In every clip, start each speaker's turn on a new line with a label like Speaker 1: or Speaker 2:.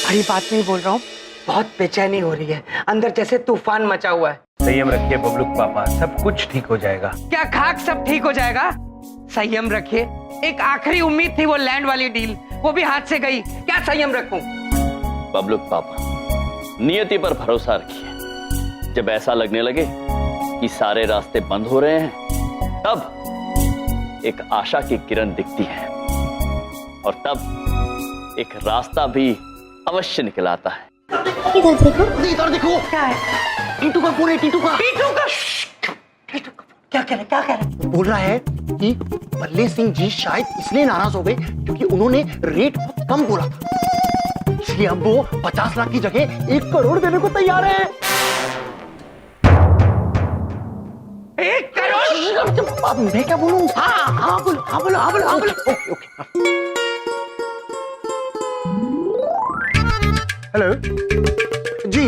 Speaker 1: बड़ी बात नहीं बोल रहा हूँ, बहुत बेचैनी हो रही है, अंदर जैसे तूफान मचा हुआ है।
Speaker 2: संयम रखिए बबलू पापा, सब कुछ ठीक हो जाएगा।
Speaker 1: क्या खाक सब ठीक हो जाएगा? संयम रखिए, एक आखिरी उम्मीद थी वो लैंड वाली डील, वो भी हाथ से गई। क्या संयम रखूं?
Speaker 3: बबलू पापा, नियति पर भरोसा रखिए। जब ऐसा लगने लगे कि सारे रास्ते बंद हो रहे हैं, तब एक आशा की किरण दिखती है और तब एक रास्ता भी अवश्य निकल आता है।
Speaker 4: इधर देखो,
Speaker 5: इधर देखो।
Speaker 1: क्या है?
Speaker 5: टीटू का फोन है, टीटू का।
Speaker 1: टीटू का? क्या कह रहे, क्या कह रहे?
Speaker 5: बोल रहा है कि बल्ले सिंह जी शायद इसलिए नाराज हो गए क्योंकि उन्होंने रेट बहुत कम बोला था, इसलिए अब वो 50 लाख की जगह 1 करोड़ देने को तैयार है।
Speaker 1: 1 करोड़?
Speaker 5: अब मैं क्या बोलूं? हाँ बोलो, हाँ बोलो, हाँ बोलो, हाँ बोलो। Okay okay. हेलो जी,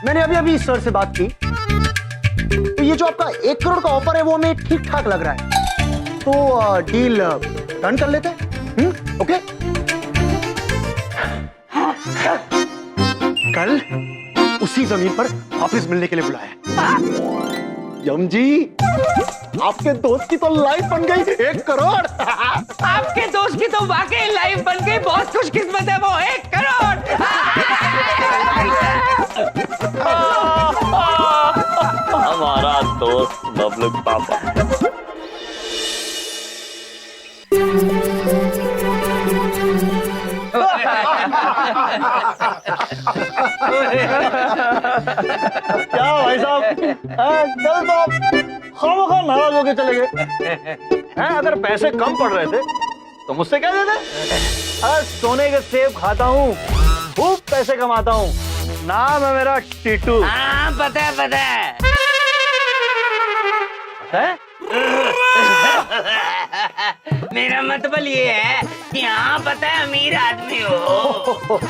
Speaker 5: मैंने अभी अभी सर से बात की, तो ये जो आपका 1 करोड़ का ऑफर है वो हमें ठीक ठाक लग रहा है, तो डील डन कर लेते हैं। ओके। कल उसी जमीन पर वापस मिलने के लिए बुलाया। यम जी, आपके दोस्त की तो लाइफ बन गई 1 करोड़।
Speaker 1: आपके दोस्त की तो वाकई लाइफ बन गई, बहुत खुशकिस्मत है वो। 1 करोड़।
Speaker 3: हमारा दोस्त बबलू पापा।
Speaker 5: क्या भाई साहब, कल तो आप खामोखा नाराज होके चले गए हैं। अगर पैसे कम पड़ रहे थे तो मुझसे क्या देते? सोने के सेब खाता हूँ, खूब पैसे कमाता हूँ, नाम है मेरा टीटू।
Speaker 1: हाँ पता है, पता है।
Speaker 5: है?
Speaker 1: मेरा मतलब ये है कि हाँ पता है, अमीर आदमी हो।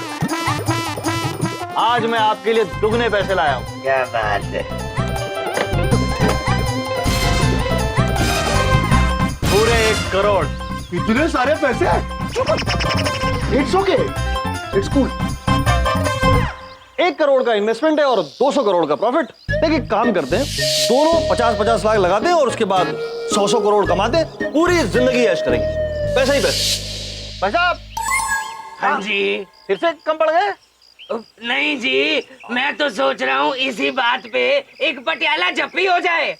Speaker 5: आज मैं आपके लिए दुगने पैसे लाया हूँ।
Speaker 1: क्या बात है।
Speaker 5: पूरे 1 करोड़। इतने सारे पैसे? It's okay, it's cool. 1 crore का इन्वेस्टमेंट है और 200 करोड़ का प्रॉफिट। देखिए काम करते हैं, दोनों 50-50 लाख लगाते हैं और उसके बाद 100 करोड़ कमाते हैं, पूरी जिंदगी ऐश करेंगे। पैसा ही पैसा। भाई साहब।
Speaker 1: हाँ जी।
Speaker 5: फिर से कम पड़ गए?
Speaker 1: नहीं जी, मैं तो सोच रहा हूँ इसी बात पे एक पटियाला जप्पी हो जाए।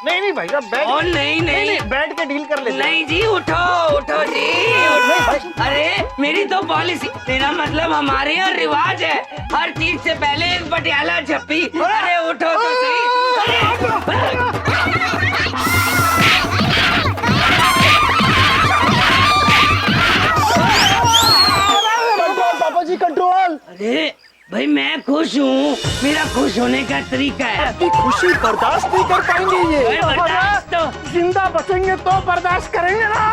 Speaker 5: नहीं भाई साहब, बैठ।
Speaker 1: ओ नहीं,
Speaker 5: बैठ के डील कर लेते।
Speaker 1: नहीं जी, उठो जी, उठो। अरे मेरी तो पॉलिसी, मेरा मतलब हमारे यहाँ रिवाज है, हर चीज से पहले एक पटियाला जप्पी। अरे उठो तो सही।
Speaker 5: पापा जी कंट्रोल।
Speaker 1: अरे भाई मैं खुश हूँ, मेरा खुश होने का तरीका है।
Speaker 5: आपकी खुशी बर्दाश्त नहीं कर पाएंगे ये।
Speaker 1: बर्दाश्त तो
Speaker 5: जिंदा बचेंगे तो बर्दाश्त करेंगे ना।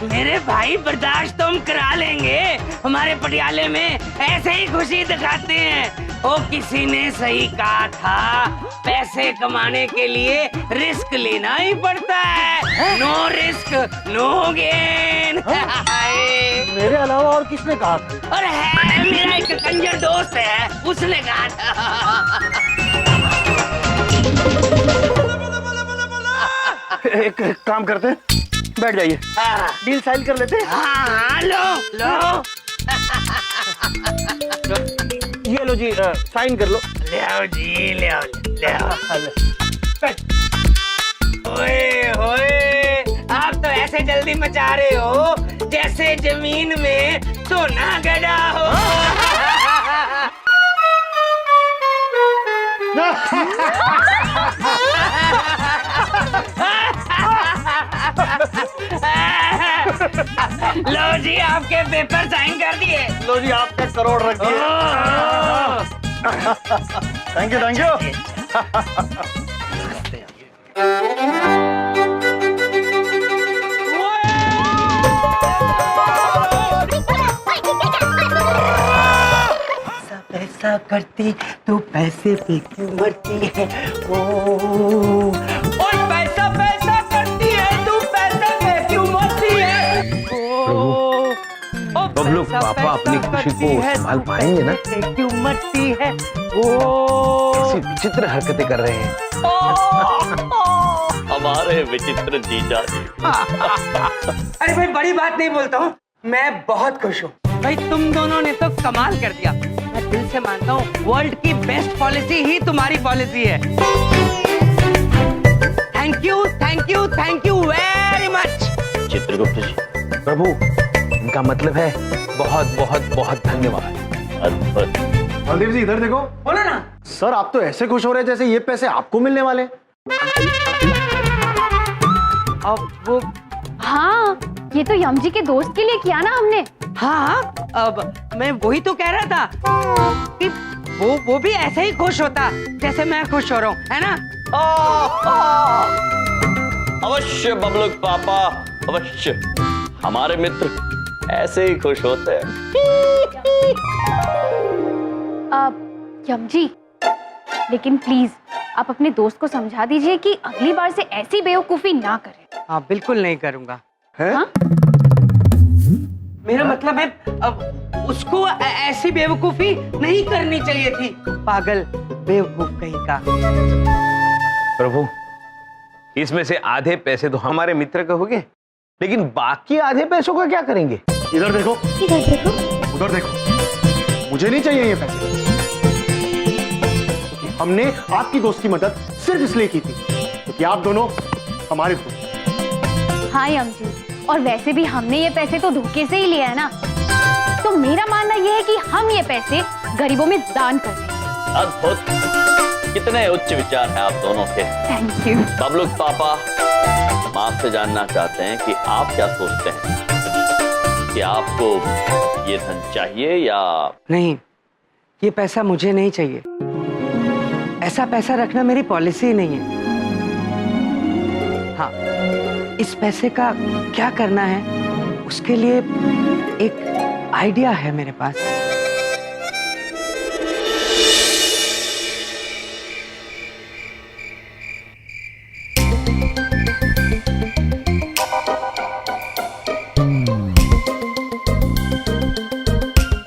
Speaker 1: मेरे भाई बर्दाश्त तो हम करा लेंगे, हमारे पटियाले में ऐसे ही खुशी दिखाते हैं। ओ किसी ने सही कहा था, पैसे कमाने के लिए रिस्क लेना ही पड़ता है। No risk no gain.
Speaker 5: मेरे अलावा और किसने कहा था?
Speaker 1: और है मेरा एक कंजर दोस्त है, उसने कहा था।
Speaker 5: एक काम करते हैं, बैठ जाइए, डील साइन कर लेते हैं।
Speaker 1: हाँ लो
Speaker 5: ये लो जी, साइन कर लो।
Speaker 1: ले आओ जी, ले आओ। ओए होए, आप तो ऐसे जल्दी मचा रहे हो जैसे जमीन में सोना गड़ा हो। लो जी, आपके पेपर साइन कर दिए।
Speaker 5: लो जी, आपका करोड़ रख दिए। Thank you, thank you.
Speaker 1: ऐसा करती तो पैसे पे क्यों मरती है? ओ पैसा पैसा करती है तू, पैसे पे क्यों मरती है? ओ
Speaker 2: बबलू पापा अपनी खुशी को संभाल पाएंगे ना?
Speaker 1: क्यों मचती है वो?
Speaker 2: ऐसी विचित्र हरकतें कर रहे हैं।
Speaker 3: हमारे विचित्र जीजा जी।
Speaker 1: अरे भाई बड़ी बात नहीं बोलता हूँ, मैं बहुत खुश हूँ भाई। तुम दोनों ने तो कमाल कर दिया। मैं दिल से मानता हूँ वर्ल्ड की बेस्ट पॉलिसी ही तुम्हारी पॉलिसी है। Thank you very much
Speaker 3: Chitragupta ji.
Speaker 2: प्रभु, इनका मतलब है बहुत बहुत बहुत धन्यवाद।
Speaker 3: अद्भुत।
Speaker 5: बलदेव जी इधर देखो।
Speaker 1: बोलो ना।
Speaker 5: सर आप तो ऐसे खुश हो रहे हैं जैसे ये पैसे आपको मिलने वाले।
Speaker 1: अब वो
Speaker 4: हाँ, ये तो यमजी के दोस्त के लिए किया ना हमने।
Speaker 1: हाँ, अब मैं वही तो कह रहा था कि वो भी ऐसे ही खुश होता जैसे मैं खुश हो रहा हूँ, है ना?
Speaker 3: अवश्य बबलू पापा, अवश्य। हमारे मित्र ऐसे ही खुश होते हैं।
Speaker 4: यमजी, लेकिन प्लीज आप अपने दोस्त को समझा दीजिए कि अगली बार से ऐसी बेवकूफी ना करे।
Speaker 1: हाँ, बिल्कुल नहीं करूँगा।
Speaker 5: हैं?
Speaker 4: हाँ?
Speaker 1: मेरा मतलब है अब उसको ऐसी बेवकूफी नहीं करनी चाहिए थी। पागल बेवकूफ कहीं का।
Speaker 2: प्रभु, इसमें से आधे पैसे तो हमारे मित्र के हो गए, लेकिन बाकी आधे पैसों का क्या करेंगे?
Speaker 5: इधर देखो,
Speaker 4: इधर देखो।
Speaker 5: उधर देखो। मुझे नहीं चाहिए ये पैसे। हमने आपकी दोस्त की मदद सिर्फ इसलिए की थी क्योंकि आप दोनों हमारे दोस्त।
Speaker 4: हाँ यमजी, और वैसे भी हमने ये पैसे तो धोखे से ही लिए है ना, तो मेरा मानना ये है कि हम ये पैसे गरीबों में दान कर दें।
Speaker 3: अद्भुत। कितने उच्च विचार हैं आप दोनों के।
Speaker 4: Thank you.
Speaker 3: बबलू पापा, हम आपसे जानना चाहते हैं कि आप क्या सोचते हैं कि आपको ये धन चाहिए या
Speaker 1: नहीं, ये पैसा मुझे नहीं चाहिए। ऐसा पैसा रखना मेरी पॉलिसी ही नहीं है। हाँ, इस पैसे का क्या करना है उसके लिए एक आइडिया है मेरे पास।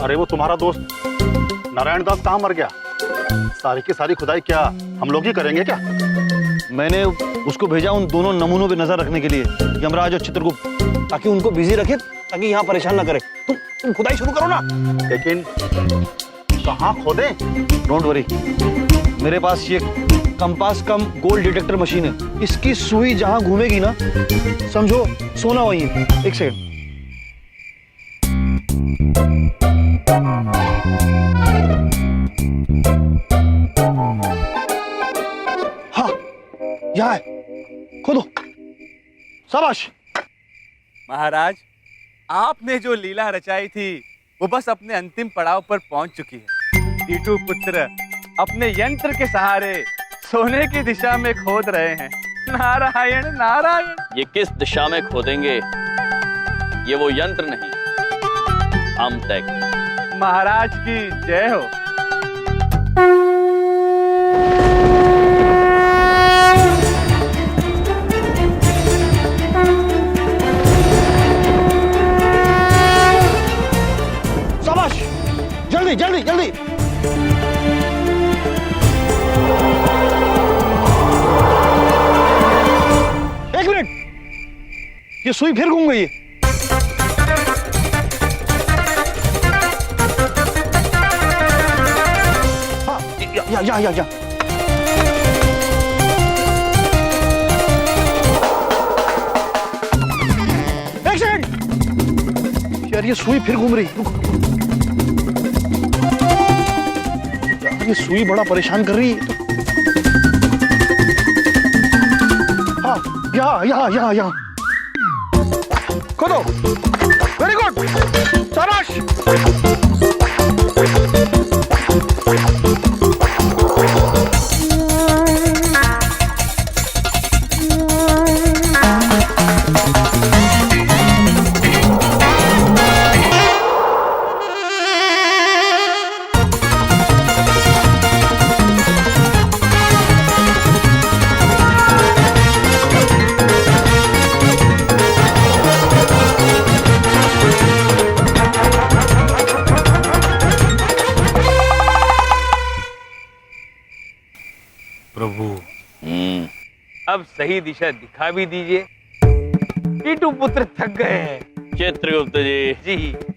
Speaker 6: अरे वो तुम्हारा दोस्त नारायण दास कहाँ मर गया? सारी की सारी खुदाई क्या हम लोग ही करेंगे क्या?
Speaker 5: मैंने उसको भेजा उन दोनों नमूनों पे नजर रखने के लिए, यमराज और चित्रगुप्त, ताकि उनको बिजी रखे, ताकि यहाँ परेशान ना करे। तुम खुदाई शुरू करो ना।
Speaker 6: लेकिन कहाँ खोदे?
Speaker 5: डोंट वरी, मेरे पास ये कंपास कम गोल्ड डिटेक्टर मशीन है। इसकी सुई जहां घूमेगी ना, समझो सोना वही है। एक सेकंड। हाँ, यहाँ है, खोदो। शाबाश।
Speaker 7: महाराज, आपने जो लीला रचाई थी वो बस अपने अंतिम पड़ाव पर पहुंच चुकी है। टीटू पुत्र अपने यंत्र के सहारे सोने की दिशा में खोद रहे हैं। नारायण नारायण।
Speaker 3: ये किस दिशा में खोदेंगे ये वो यंत्र नहीं, हम तय करेंगे।
Speaker 7: महाराज की जय हो।
Speaker 5: शाबाश, जल्दी जल्दी जल्दी। एक मिनट, ये सुई फिर घूम गई है। हाँ, या। एक सेकंड यार, ये सुई फिर घूम रही। रुको, यार ये सुई बड़ा परेशान कर रही है। हाँ, यहाँ खोदो। वेरी गुड, शाबाश।
Speaker 2: अब सही दिशा दिखा भी दीजिए। टीटू पुत्र थक गए हैं।
Speaker 3: चित्रगुप्त जी,
Speaker 2: जी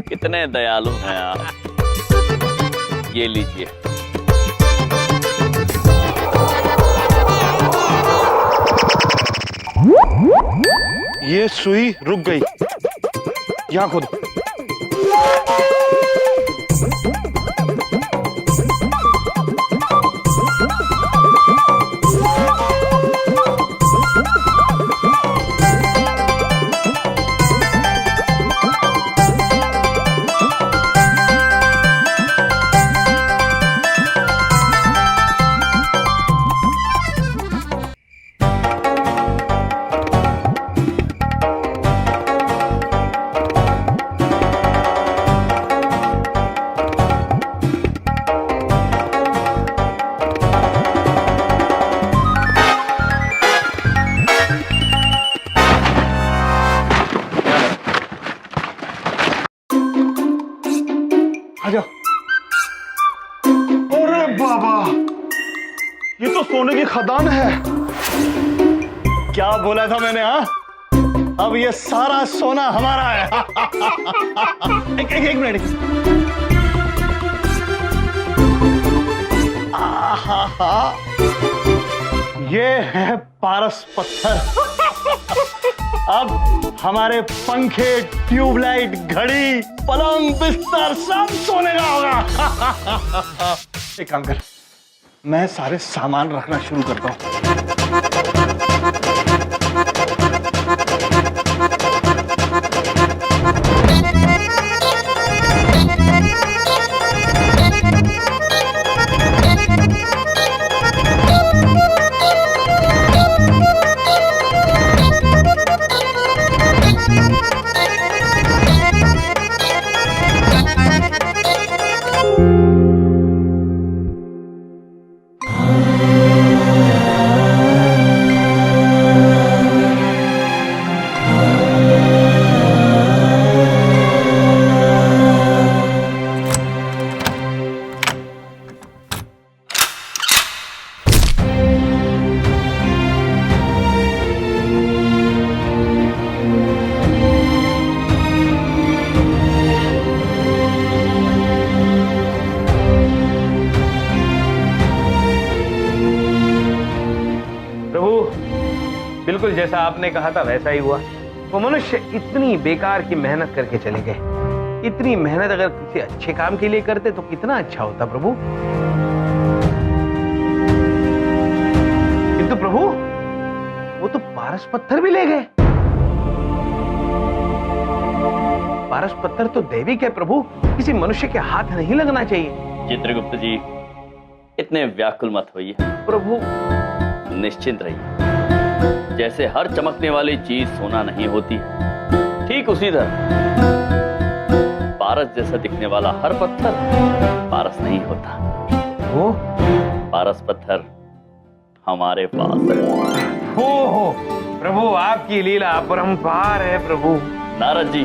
Speaker 3: कितने दयालु हैं आप। ये लीजिए।
Speaker 5: ये सुई रुक गई, यहाँ खुद। आजा। अरे बाबा, ये तो सोने की खदान है। क्या बोला था मैंने? हाँ, अब ये सारा सोना हमारा है। एक मिनट। ये है पारस पत्थर। अब हमारे पंखे, ट्यूबलाइट, घड़ी, पलंग, बिस्तर सब सोने का होगा। एक काम कर, मैं सारे सामान रखना शुरू करता हूं।
Speaker 2: बिल्कुल जैसा आपने कहा था वैसा ही हुआ। वो मनुष्य इतनी बेकार की मेहनत करके चले गए। इतनी मेहनत अगर किसी अच्छे काम के लिए करते तो कितना अच्छा होता प्रभु। किंतु प्रभु वो तो पारस पत्थर भी ले गए। पारस पत्थर तो दैविक है प्रभु, किसी मनुष्य के हाथ नहीं लगना चाहिए।
Speaker 3: चित्रगुप्त जी, इतने व्याकुल मत होइए
Speaker 2: प्रभु।
Speaker 3: निश्चिंत रहिए। जैसे हर चमकने वाली चीज सोना नहीं होती, ठीक उसी तरह पारस जैसा दिखने वाला हर पत्थर पारस नहीं होता।
Speaker 2: वो
Speaker 3: पारस पत्थर हमारे पास है।
Speaker 2: हो प्रभु, आपकी लीला अपरंपार है प्रभु।
Speaker 3: नारद जी,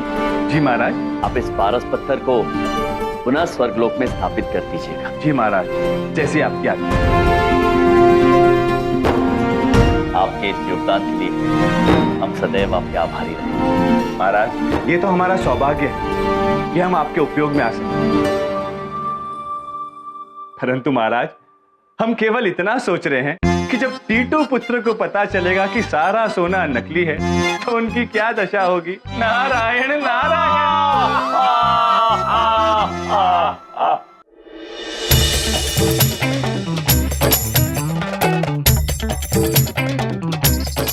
Speaker 7: जी महाराज।
Speaker 3: आप इस पारस पत्थर को पुनः स्वर्गलोक में स्थापित कर दीजिएगा।
Speaker 7: जी महाराज, जैसी आपकी आज्ञा।
Speaker 3: आपके इस योगदान के लिए हम सदैव आपके आभारी रहेंगे।
Speaker 7: महाराज, ये तो हमारा सौभाग्य है कि हम आपके उपयोग में आ सकें। परंतु महाराज, हम केवल इतना सोच रहे हैं कि जब टीटू पुत्र को पता चलेगा कि सारा सोना नकली है तो उनकी क्या दशा होगी। नारायण नारायण।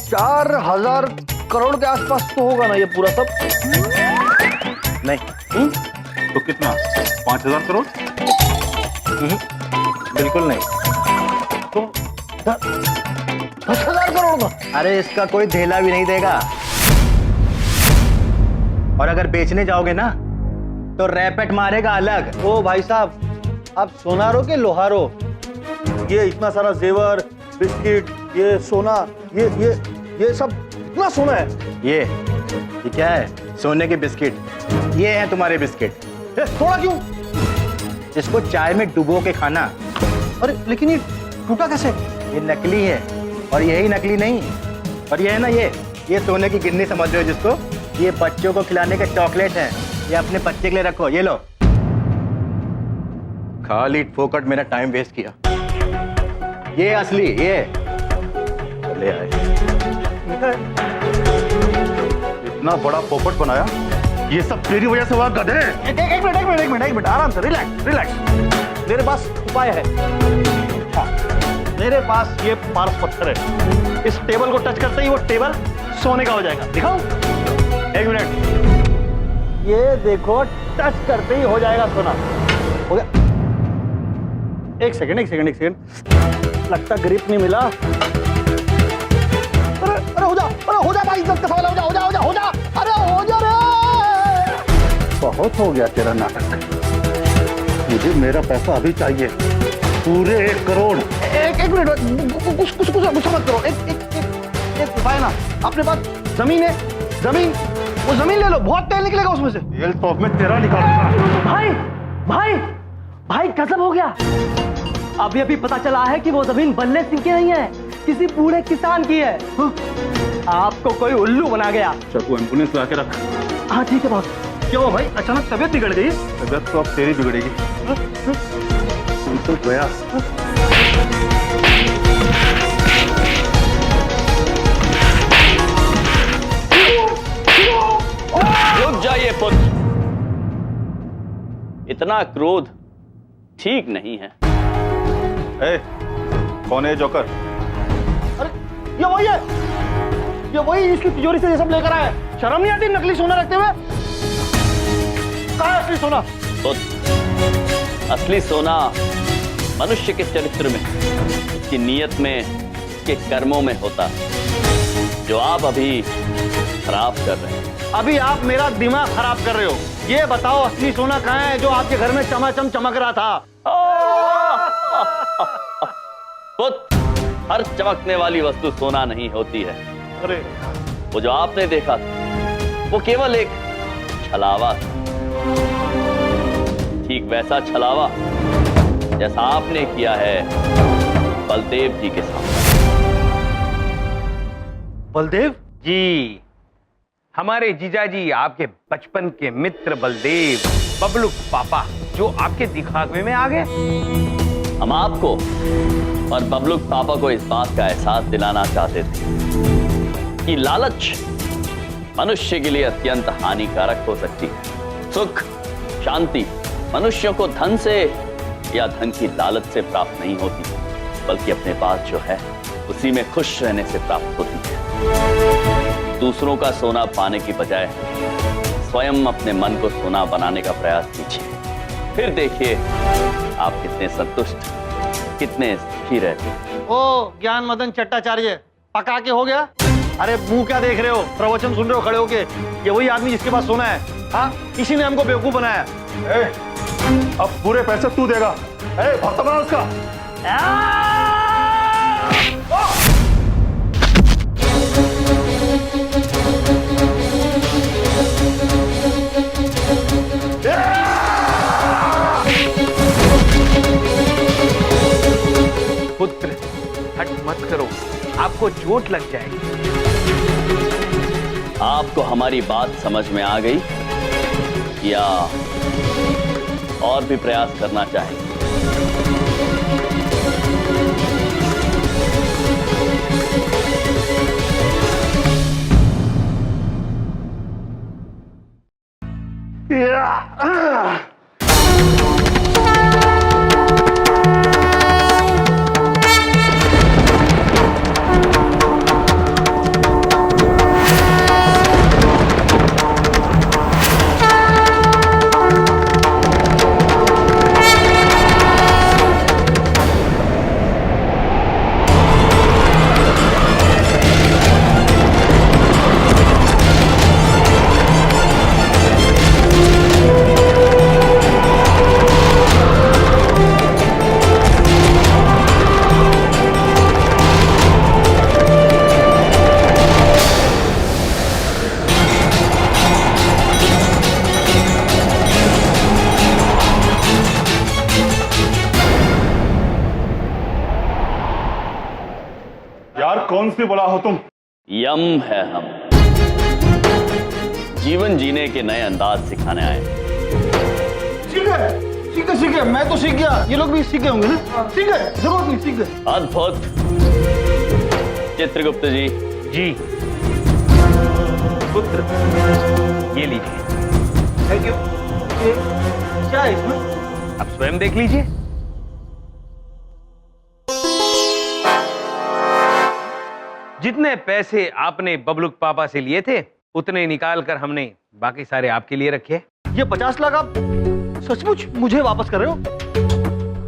Speaker 5: 4,000 करोड़ के आसपास तो होगा ना ये पूरा सब? नहीं।
Speaker 6: तो कितना? 5,000 करोड़?
Speaker 5: बिल्कुल नहीं। तो 10,000 करोड़ का?
Speaker 8: अरे इसका कोई धेला भी नहीं देगा। और अगर बेचने जाओगे ना तो रैपेट मारेगा अलग।
Speaker 5: ओ भाई साहब, आप सोनारो के लोहारो? ये इतना सारा जेवर, बिस्किट, ये सोना, ये सब इतना सोना है।
Speaker 8: ये क्या है? सोने के बिस्किट। ये हैं तुम्हारे बिस्किट।
Speaker 5: थोड़ा क्यों?
Speaker 8: इसको चाय में डुबो के खाना।
Speaker 5: अरे लेकिन ये टूटा कैसे?
Speaker 8: ये नकली है। और यही नकली नहीं, और ये है ना, ये सोने की गिन्नी समझ रहे हो जिसको, ये बच्चों को खिलाने के चॉकलेट हैं। ये अपने बच्चे के लिए रखो, ये लो। खाली फोकट मेरा टाइम वेस्ट किया। ये असली, ये ले आए।
Speaker 6: इतना बड़ा पोपट बनाया, ये सब तेरी वजह से हुआ गधे।
Speaker 5: एक मिनट, आराम से, रिलैक्स। मेरे पास उपाय है। हाँ, मेरे पास ये पारस पत्थर है। इस टेबल को टच करते ही वो टेबल सोने का हो जाएगा। दिखाओ, एक मिनट, ये देखो, टच करते ही हो जाएगा सोना। हो गया। एक सेकंड, लगता ग्रिप नहीं मिला। अरे हो जा भाई, इज्जत का सवाल, हो जा, अरे हो जा रे।
Speaker 6: बहुत हो गया तेरा नाटक, मुझे मेरा पैसा अभी चाहिए, पूरे 1 करोड़।
Speaker 5: एक मिनट, कुछ मत करो। एक उपाय ना, अपने पास जमीन है, वो जमीन ले लो, बहुत तेल निकलेगा उसमें से।
Speaker 6: तेल तो अब मैं तेरा निकालूंगा।
Speaker 9: भाई गजब हो गया। अभी पता चला है कि वो जमीन बल्ले सिंह की नहीं है, किसी बूढ़े किसान की है। आपको कोई उल्लू बना गया।
Speaker 6: चल एम्बुलेंस ला के रख।
Speaker 9: हाँ ठीक है बॉस।
Speaker 5: क्यों भाई, अचानक तबीयत बिगड़ गई?
Speaker 6: तबियत तो अब तेरी बिगड़ेगी। तू तो गया।
Speaker 3: रुक जाइए पुत्र, इतना क्रोध ठीक नहीं है।
Speaker 6: ए, कौन है जोकर?
Speaker 5: अरे ये वही इसकी तिजोरी से ये सब लेकर आया। शर्म नहीं आती नकली सोना रखते हुए? कहाँ है असली सोना?
Speaker 3: पुत्र, असली सोना मनुष्य के चरित्र में, उसकी नीयत में, उसके कर्मों में होता है, जो आप अभी खराब कर रहे हैं।
Speaker 5: अभी आप मेरा दिमाग खराब कर रहे हो। ये बताओ, असली सोना कहाँ है जो आपके घर में चमाचम चमक रहा था?
Speaker 3: पुत्र, हर चमकने वाली वस्तु सोना नहीं होती है।
Speaker 5: अरे
Speaker 3: वो जो आपने देखा था, वो केवल एक छलावा था, ठीक वैसा छलावा जैसा आपने किया है बलदेव जी के साथ।
Speaker 5: बलदेव
Speaker 2: जी, हमारे जीजाजी, आपके बचपन के मित्र बलदेव, बबलू पापा, जो आपके दिखावे में आ गए।
Speaker 3: हम आपको और बबलू पापा को इस बात का एहसास दिलाना चाहते थे कि लालच मनुष्य के लिए अत्यंत हानिकारक हो सकती है। सुख, शांति मनुष्यों को धन से या धन की लालच से प्राप्त नहीं होती, बल्कि अपने पास जो है उसी में खुश रहने से प्राप्त होती है। दूसरों का सोना पाने की बजाय स्वयं अपने मन को सोना बनाने का प्रयास कीजिए, फिर देखिए आप कितने संतुष्ट, कितने सुखी रहते हैं।
Speaker 5: ओ ज्ञान मदन चट्टाचार्य, पका के हो गया? अरे मुंह क्या देख रहे हो, प्रवचन सुन रहे हो खड़े होके? ये वही आदमी जिसके पास सोना है। हाँ, इसी ने हमको बेवकूफ बनाया।
Speaker 6: अब पूरे पैसे तू देगा। भक्त बना उसका।
Speaker 2: पुत्र, हट मत करो, आपको चोट लग जाएगी।
Speaker 3: आपको हमारी बात समझ में आ गई या और भी प्रयास करना चाहेंगे?
Speaker 6: यार कौन सी बला हो तुम?
Speaker 3: यम है हम, जीवन जीने के नए अंदाज सिखाने आए।
Speaker 5: सीख गए, मैं तो सीख गया, ये लोग भी सीख गए होंगे ना? सीख गए, जरूरत नहीं, सीख गए।
Speaker 3: अद्भुत। चित्रगुप्त जी।
Speaker 2: जी पुत्र, ये लीजिए।
Speaker 5: Thank you. ये क्या है इसमें?
Speaker 2: आप स्वयं देख लीजिए। जितने पैसे आपने बबलुक पापा से लिए थे उतने निकाल कर हमने बाकी सारे आपके लिए रखे।
Speaker 5: ये 50 लाख आप सचमुच मुझे वापस कर रहे हो?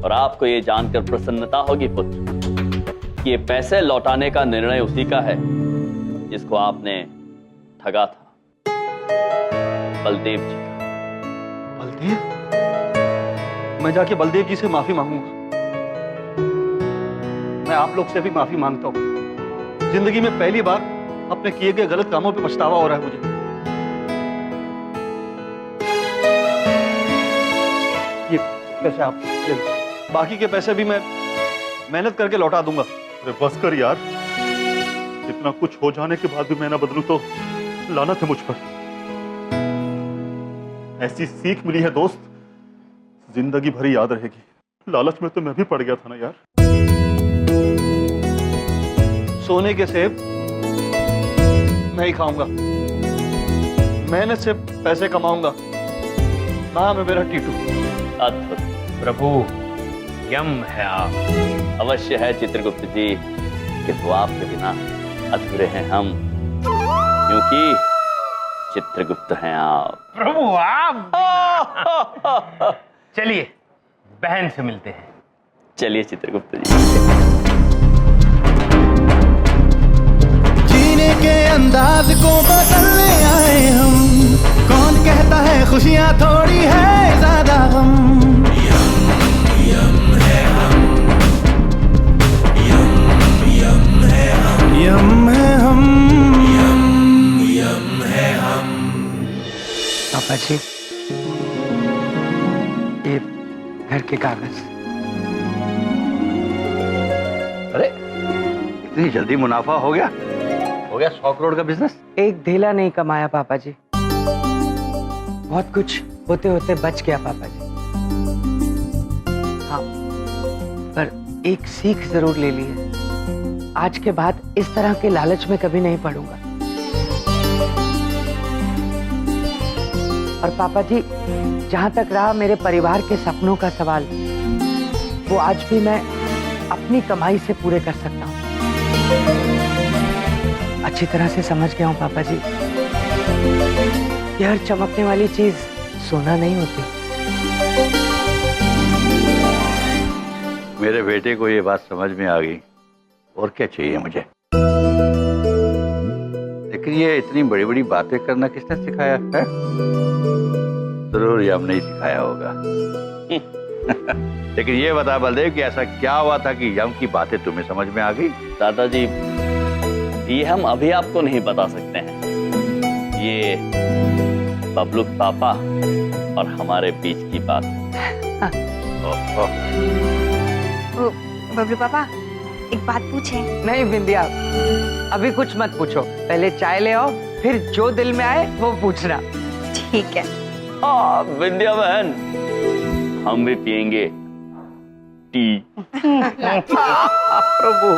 Speaker 3: और आपको ये जानकर प्रसन्नता होगी पुत्र कि ये पैसे लौटाने का निर्णय उसी का है जिसको आपने ठगा था, बलदेव जी का।
Speaker 5: बलदेव? मैं जाके बलदेव जी से माफी मांगूंगा। मैं आप लोग से भी माफी मांगता हूं। जिंदगी में पहली बार अपने किए गए गलत कामों पे पछतावा हो रहा है मुझे। ये पैसे आप ले लो। बाकी के पैसे भी मैं मेहनत करके लौटा दूंगा।
Speaker 6: अरे बस कर यार, इतना कुछ हो जाने के बाद भी मैं ना बदलूं तो लानत है मुझ पर। ऐसी सीख मिली है दोस्त, जिंदगी भरी याद रहेगी। लालच में तो मैं भी पड़ गया था ना यार।
Speaker 5: सोने के सेब मैं ही खाऊंगा, मेहनत से पैसे कमाऊंगा। नाम है मेरा टीटू।
Speaker 3: अद्भुत।
Speaker 2: प्रभु, यम है आप।
Speaker 3: अवश्य है चित्रगुप्त जी, किंतु आपके बिना अधूरे हैं हम, क्योंकि चित्रगुप्त हैं आप।
Speaker 2: प्रभु आप। चलिए बहन से मिलते हैं।
Speaker 3: चलिए चित्रगुप्त जी।
Speaker 10: जीने के अंदाज को बदलने आए हम, कौन कहता है खुशियां थोड़ी है ज्यादा गम। यम है हम, यम है हम, यम है हम, यम है हम।
Speaker 1: पापा जी, ये घर के कागज।
Speaker 11: अरे इतनी जल्दी मुनाफा हो गया 100 करोड़ का बिजनेस।
Speaker 1: एक ढेला नहीं कमाया पापा जी, बहुत कुछ होते होते बच गया पापा जी। हाँ, पर एक सीख जरूर ले ली है। आज के बाद इस तरह के लालच में कभी नहीं पड़ूंगा। और पापा जी, जहां तक रहा मेरे परिवार के सपनों का सवाल, वो आज भी मैं अपनी कमाई से पूरे कर सकता हूँ। अच्छी तरह से समझ गया हूँ पापा जी, ये हर चमकने वाली चीज सोना नहीं होती।
Speaker 11: मेरे बेटे को ये बात समझ में आ गई, और क्या चाहिए मुझे। लेकिन ये इतनी बड़ी बड़ी बातें करना किसने सिखाया है? जरूर यम नहीं सिखाया होगा। लेकिन ये बता बलदेव कि ऐसा क्या हुआ था कि यम की बातें तुम्हें समझ में आ गई?
Speaker 3: दादाजी, ये हम अभी आपको नहीं बता सकते हैं। ये बबलुक पापा और हमारे बीच की बात।
Speaker 12: बबलू पापा, एक बात पूछें?
Speaker 1: नहीं बिंदिया, अभी कुछ मत पूछो, पहले चाय ले आओ, फिर जो दिल में आए वो पूछना।
Speaker 12: ठीक है।
Speaker 3: विंध्या बहन, हम भी पियेंगे टी।
Speaker 1: प्रभु।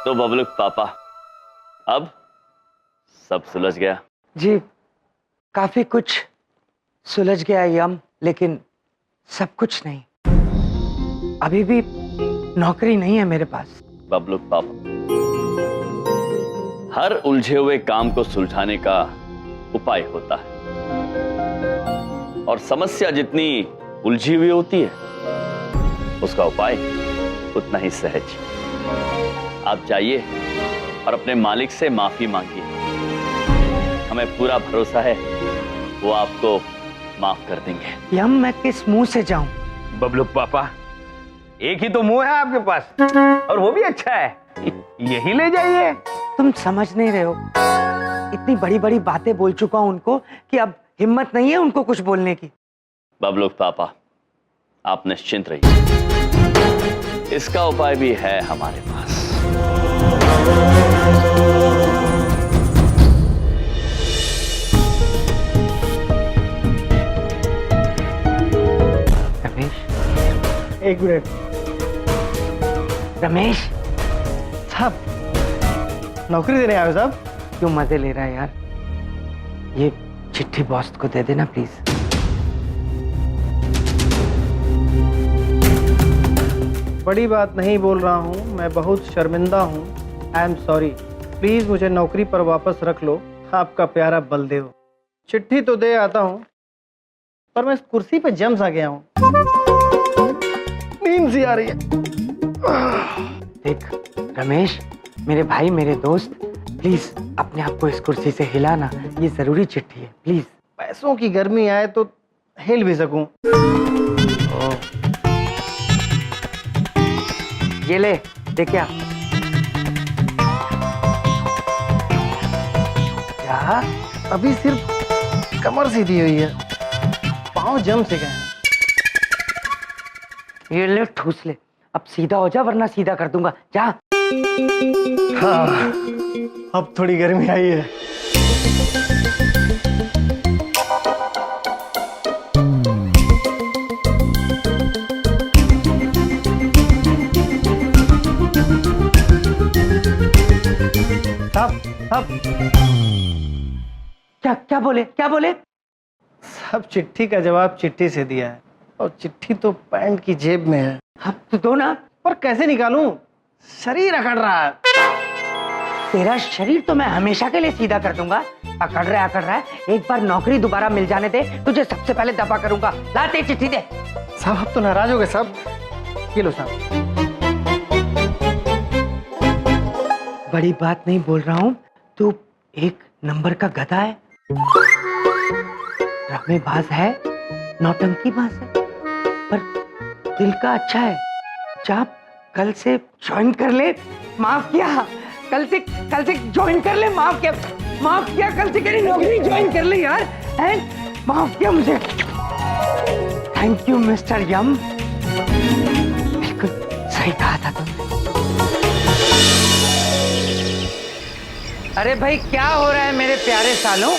Speaker 3: तो बबलुक पापा, अब सब सुलझ गया?
Speaker 1: जी, काफी कुछ सुलझ गया यम, लेकिन सब कुछ नहीं। अभी भी नौकरी नहीं है मेरे पास।
Speaker 3: बबलुक पापा, हर उलझे हुए काम को सुलझाने का उपाय होता है, और समस्या जितनी उलझी हुई होती है उसका उपाय उतना ही सहज। आप जाइए और अपने मालिक से माफी मांगिए। हमें पूरा भरोसा है वो आपको माफ कर देंगे।
Speaker 1: यम, मैं किस मुंह से जाऊं?
Speaker 2: बबलुक पापा, एक ही तो मुंह है आपके पास, और वो भी अच्छा है, यही ले जाइए।
Speaker 1: तुम समझ नहीं रहे हो, इतनी बड़ी बड़ी बातें बोल चुका हूं उनको कि अब हिम्मत नहीं है उनको कुछ बोलने की।
Speaker 3: बबलुक पापा, आप निश्चिंत रहिए, इसका उपाय भी है हमारे पास।
Speaker 8: एक मिनट
Speaker 1: रमेश,
Speaker 8: साहब, नौकरी देने आए हो साहब?
Speaker 1: क्यों मजे ले रहा है यार? ये चिट्ठी बॉस को दे देना प्लीज।
Speaker 8: बड़ी बात नहीं बोल रहा हूँ, मैं बहुत शर्मिंदा हूँ। आई एम सॉरी, प्लीज मुझे नौकरी पर वापस रख लो। आपका प्यारा बलदेव। चिट्ठी तो दे आता हूँ, पर मैं इस कुर्सी पे जम सा गया हूँ, नींद सी आ रही है।
Speaker 1: देख रमेश, मेरे भाई, मेरे दोस्त, प्लीज अपने आप को इस कुर्सी से हिलाना, ये जरूरी चिट्ठी है प्लीज।
Speaker 8: पैसों की गर्मी आए तो हिल भी सकूं।
Speaker 1: ये ले, क्या
Speaker 8: क्या? अभी सिर्फ कमर सीधी हुई है, पाँव जम से गए हैं।
Speaker 1: ये ले, ठूस ले, अब सीधा हो जा वरना सीधा कर दूंगा, जा।
Speaker 8: हाँ, अब थोड़ी गर्मी आई है। साहब,
Speaker 1: क्या बोले?
Speaker 8: सब चिट्ठी का जवाब चिट्ठी से दिया है, और चिट्ठी तो पैंट की जेब में है।
Speaker 1: अब तो दो ना।
Speaker 8: पर कैसे निकालूं? शरीर अकड़ रहा है।
Speaker 1: तेरा शरीर तो मैं हमेशा के लिए सीधा कर दूंगा। अकड़ रहा है, एक बार नौकरी दोबारा मिल जाने दे, तुझे सबसे पहले दफा करूंगा। लाते चिट्ठी दे।
Speaker 8: साहब, आप तो नाराज हो गए साहब। ये लो साहब।
Speaker 1: बड़ी बात नहीं बोल रहा हूँ, तू एक नंबर का गधा है, ड्रामेबाज है, नौटंकीबाज है, पर दिल का अच्छा है। जा, कल से ज्वाइन कर ले। माफ किया, कल से ज्वाइन कर ले। माफ किया, कल से तेरी नौकरी ज्वाइन कर ले यार। है, माफ किया मुझे। थैंक यू मिस्टर यम, बिल्कुल सही कहा था तुमने। अरे भाई, क्या हो रहा है मेरे प्यारे सालों?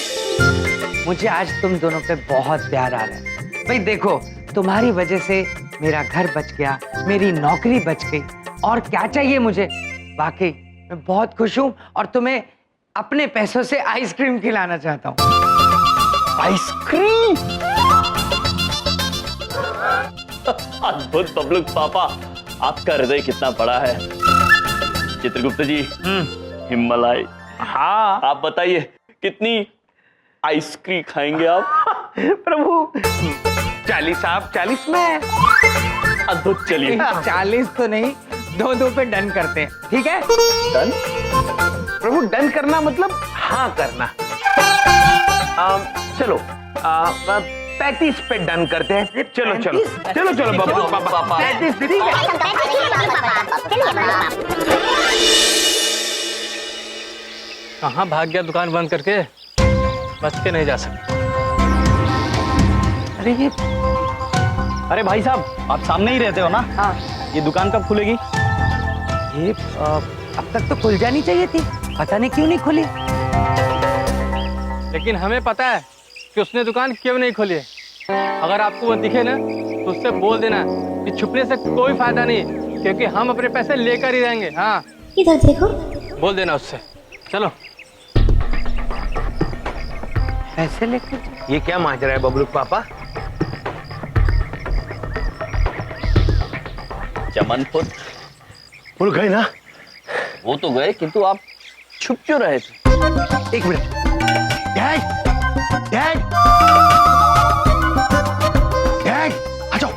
Speaker 1: मुझे आज तुम दोनों पे बहुत प्यार आ रहा है। भाई देखो, तुम्हारी वजह से मेरा घर बच गया, मेरी नौकरी बच गई, और क्या चाहिए मुझे? वाकई मैं बहुत खुश हूँ, और तुम्हें अपने पैसों से आइसक्रीम खिलाना चाहता हूँ।
Speaker 8: आइसक्रीम?
Speaker 3: अद्भुत बबलू पापा, आपका हृदय कितना बड़ा है। चित्रगुप्त जी, हिम्मलाई।
Speaker 2: हाँ,
Speaker 3: आप बताइए, कितनी आइसक्रीम खाएंगे आप?
Speaker 2: प्रभु 40 आप, 40 में।
Speaker 3: अद्भुत, चलिए।
Speaker 1: 40 तो नहीं, 2-2 पे डन करते हैं, ठीक है?
Speaker 3: डन?
Speaker 2: प्रभु, डन करना मतलब हाँ करना। चलो 35 पे डन करते हैं। चलो बबलू पापा।
Speaker 1: 35, ठीक है।
Speaker 9: कहाँ भाग गया दुकान बंद करके? बच के नहीं जा सकते।
Speaker 8: अरे भाई साहब, आप सामने ही रहते हो ना?
Speaker 1: हाँ।
Speaker 8: ये दुकान कब खुलेगी?
Speaker 1: ये अब तक तो खुल जानी चाहिए थी, पता नहीं क्यों नहीं खुली।
Speaker 9: लेकिन हमें पता है कि उसने दुकान क्यों नहीं खोली है। अगर आपको वो दिखे ना, तो उससे बोल देना कि छुपने से कोई फायदा नहीं, क्योंकि हम अपने पैसे लेकर ही रहेंगे। हाँ,
Speaker 12: इधर देखो।
Speaker 9: बोल देना उससे। चलो।
Speaker 1: पैसे लेकर?
Speaker 2: ये क्या माजरा है बबलू पापा?
Speaker 3: चमन पुत्र,
Speaker 5: भूल गए ना?
Speaker 3: वो तो गए, किंतु आप छुप क्यों रहे थे?
Speaker 5: एक मिनट। डैड, आ जाओ।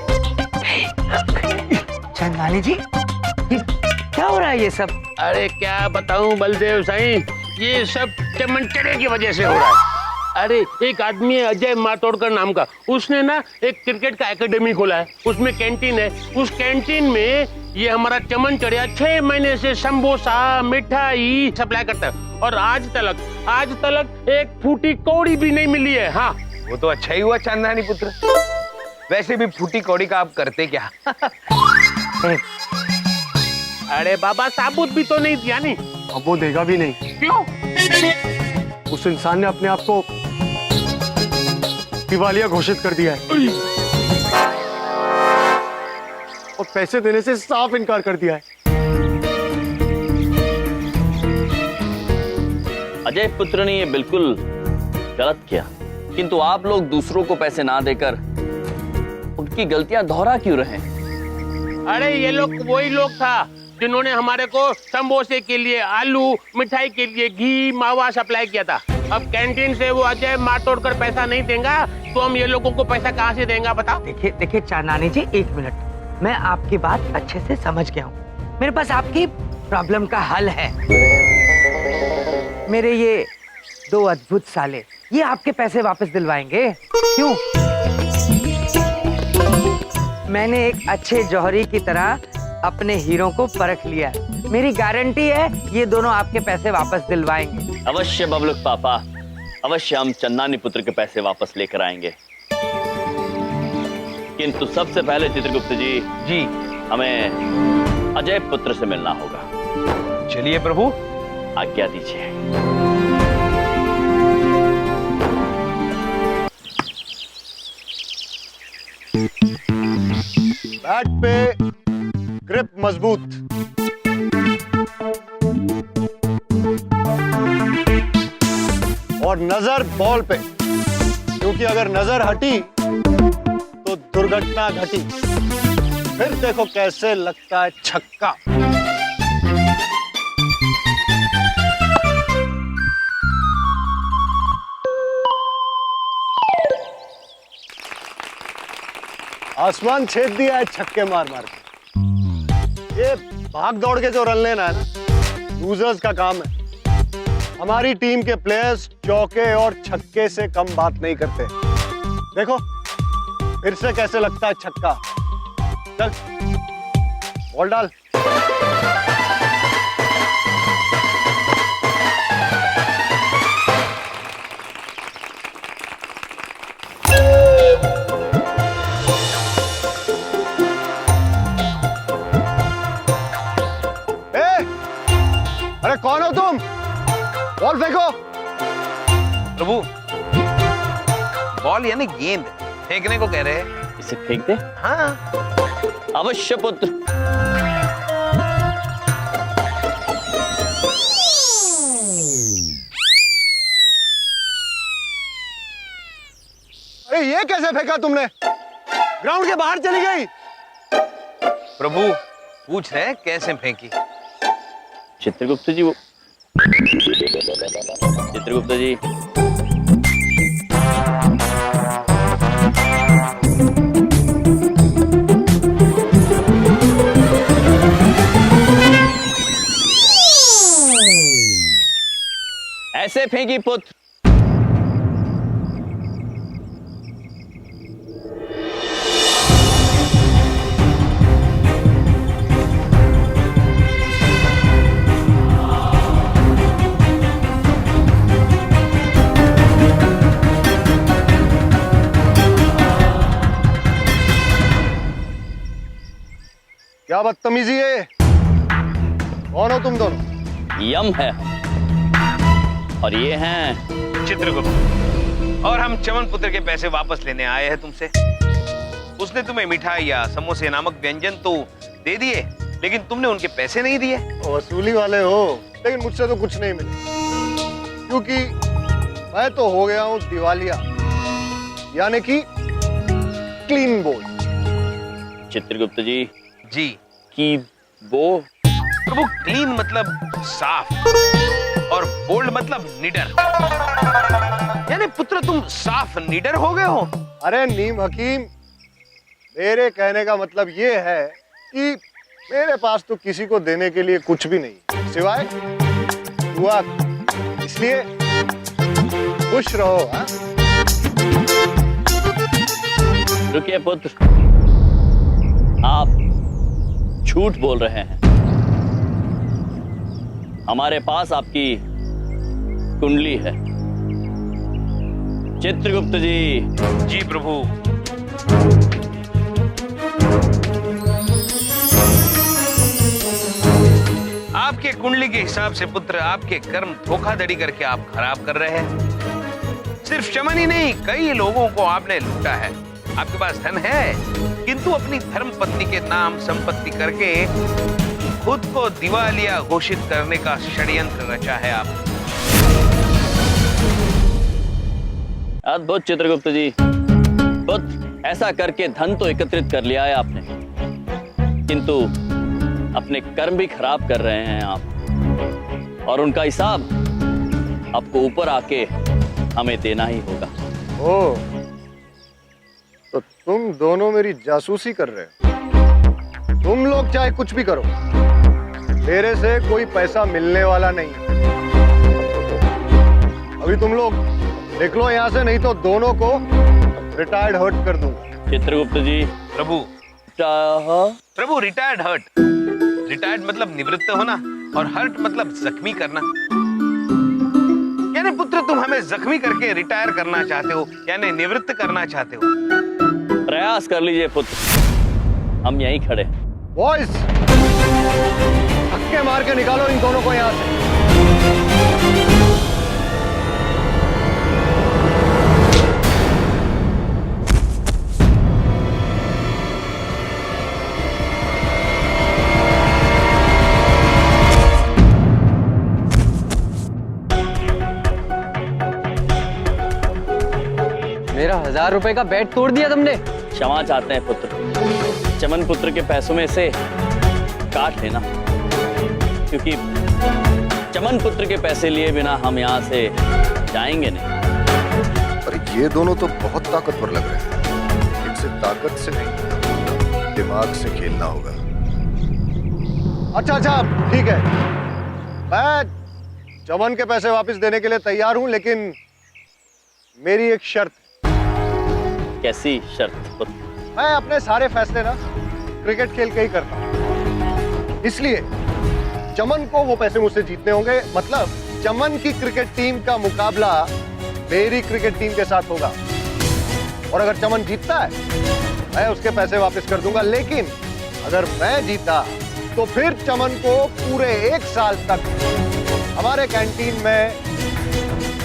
Speaker 1: चंदानी जी, ये क्या हो रहा है ये सब?
Speaker 13: अरे क्या बताऊं बलदेव साईं, ये सब चमनचड़े की वजह से हो रहा है। अरे एक आदमी है अजय मातोड़कर नाम का, उसने ना एक क्रिकेट का एकेडमी खोला है, उसमें कैंटीन है। उस कैंटीन में ये हमारा चमनचड़िया 6 महीने से समोसा मिठाई सप्लाई करता है, और आज तक एक फूटी कौड़ी भी नहीं मिली है। हाँ,
Speaker 2: वो तो अच्छा ही हुआ चांदानी पुत्र। वैसे भी फूटी कौड़ी का आप करते क्या?
Speaker 13: अरे बाबा, साबुत भी तो नहीं दिया नहीं।
Speaker 5: अब वो देगा भी नहीं।
Speaker 13: क्यों?
Speaker 5: उस इंसान ने अपने आप को दिवालिया घोषित कर दिया है। और पैसे देने से साफ इनकार कर दिया है।
Speaker 3: अजय पुत्र ने ये बिल्कुल गलत किया, किंतु आप लोग दूसरों को पैसे ना देकर उनकी गलतियां दोहरा क्यों रहे?
Speaker 13: अरे ये लोग वही लोग था जिन्होंने हमारे को समोसे के लिए आलू, मिठाई के लिए घी, मावा सप्लाई किया था। अब कैंटीन से वो अजय मार तोड़ कर पैसा नहीं देगा तो हम ये लोगों को पैसा कहाँ से देंगे बताओ?
Speaker 1: देखिए चांदनी जी, 1 मिनट, मैं आपकी बात अच्छे से समझ गया हूँ। मेरे पास आपकी प्रॉब्लम का हल है। मेरे ये 2 अद्भुत साले ये आपके पैसे वापस दिलवाएंगे। क्यों? मैंने एक अच्छे जौहरी की तरह अपने हीरो को परख लिया है। मेरी गारंटी है ये दोनों आपके पैसे वापस दिलवाएंगे।
Speaker 3: अवश्य बबलुक पापा, अवश्य हम चन्नानी पुत्र के पैसे वापस लेकर आएंगे। किंतु सबसे पहले चित्रगुप्त जी हमें अजय पुत्र से मिलना होगा।
Speaker 2: चलिए प्रभु,
Speaker 3: आज्ञा दीजिए।
Speaker 5: बैट पे ग्रिप मजबूत, और नजर बॉल पे, क्योंकि अगर नजर हटी तो दुर्घटना घटी। फिर देखो कैसे लगता है छक्का। आसमान छेद दिया है छक्के मार मार के। ये भाग दौड़ के जो रन लेना है ना, लूजर्स का काम है। हमारी टीम के प्लेयर्स चौके और छक्के से कम बात नहीं करते। देखो फिर से कैसे लगता है छक्का। चल बॉल डाल। अरे कौन हो तुम? बॉल फेंको।
Speaker 2: प्रभु, बॉल यानी गेंद फेंकने को कह रहे हैं।
Speaker 3: इसे फेंक दे?
Speaker 2: हाँ
Speaker 3: अवश्य पुत्र।
Speaker 5: अरे ये कैसे फेंका तुमने? ग्राउंड के बाहर चली गई।
Speaker 2: प्रभु पूछ रहे हैं कैसे फेंकी।
Speaker 3: चित्रगुप्त जी, वो चित्रगुप्त जी, ऐसे फेंकी पुत्र।
Speaker 5: क्या बदतमीजी है? कौन हो तुम दोनों?
Speaker 3: यम है हम, और ये हैं
Speaker 2: चित्रगुप्त, और हम चमन पुत्र के पैसे वापस लेने आए हैं तुमसे। उसने तुम्हें मिठाई या समोसे नामक व्यंजन तो दे दिए, लेकिन तुमने उनके पैसे नहीं दिए।
Speaker 5: वसूली वाले हो, लेकिन मुझसे तो कुछ नहीं मिले, क्योंकि मैं तो हो गया हूं दिवालिया, यानी कि क्लीन बोल्ड।
Speaker 3: चित्रगुप्त जी
Speaker 2: कि
Speaker 3: वो
Speaker 2: प्रभु, क्लीन मतलब साफ और बोल्ड मतलब निडर। यानी पुत्र तुम साफ निडर हो गए हो।
Speaker 5: अरे नीम हकीम, मेरे कहने का मतलब ये है कि मेरे पास तो किसी को देने के लिए कुछ भी नहीं सिवाय दुआ। इसलिए खुश रहो। हाँ?
Speaker 3: रुकिए पुत्र, आप झूठ बोल रहे हैं। हमारे पास आपकी कुंडली है। चित्रगुप्त जी
Speaker 2: प्रभु। आपके कुंडली के हिसाब से पुत्र, आपके कर्म धोखाधड़ी करके आप खराब कर रहे हैं। सिर्फ चमन ही नहीं, कई लोगों को आपने लूटा है। आपके पास धन है, किंतु अपनी धर्म पत्नी के नाम संपत्ति करके खुद को दिवालिया घोषित करने का षड्यंत्र रचा है आप।
Speaker 3: अद्भुत चित्रगुप्त जी, बहुत ऐसा करके धन तो एकत्रित कर लिया है आपने, किंतु अपने कर्म भी खराब कर रहे हैं आप, और उनका हिसाब आपको ऊपर आके हमें देना ही होगा।
Speaker 5: ओ, तो तुम दोनों मेरी जासूसी कर रहे हो। तुम लोग चाहे कुछ भी करो, मेरे से कोई पैसा मिलने वाला नहीं है। अभी तुम लोग निकलो यहाँ से, नहीं तो दोनों को रिटायर्ड हर्ट कर दूंगा।
Speaker 3: चित्रगुप्त जी।
Speaker 2: प्रभु रिटायर्ड हर्ट, रिटायर्ड मतलब निवृत्त होना और हर्ट मतलब जख्मी करना। यानी पुत्र तुम हमें जख्मी करके रिटायर करना चाहते हो, यानी निवृत्त करना चाहते हो।
Speaker 3: प्रयास कर लीजिए पुत्र, हम यहीं खड़े।
Speaker 5: बॉयज, धक्के मार के निकालो इन दोनों को यहाँ से।
Speaker 9: मेरा 1000 रुपए का बेट तोड़ दिया तुमने।
Speaker 3: क्षमा चाहते हैं पुत्र, चमन पुत्र के पैसों में से काट लेना, क्योंकि चमन पुत्र के पैसे लिए बिना हम यहाँ से जाएंगे नहीं।
Speaker 5: पर ये दोनों तो बहुत ताकतवर लग रहे हैं, इनसे ताकत से नहीं दिमाग से खेलना होगा। अच्छा, ठीक है, मैं चमन के पैसे वापस देने के लिए तैयार हूं, लेकिन मेरी एक शर्त।
Speaker 3: कैसी शर्त पुत्र?
Speaker 5: मैं अपने सारे फैसले ना क्रिकेट खेल के ही करता हूं, इसलिए चमन को वो पैसे मुझसे जीतने होंगे। मतलब चमन की क्रिकेट टीम का मुकाबला मेरी क्रिकेट टीम के साथ होगा, और अगर चमन जीतता है मैं उसके पैसे वापस कर दूंगा, लेकिन अगर मैं जीता तो फिर चमन को पूरे 1 साल तक हमारे कैंटीन में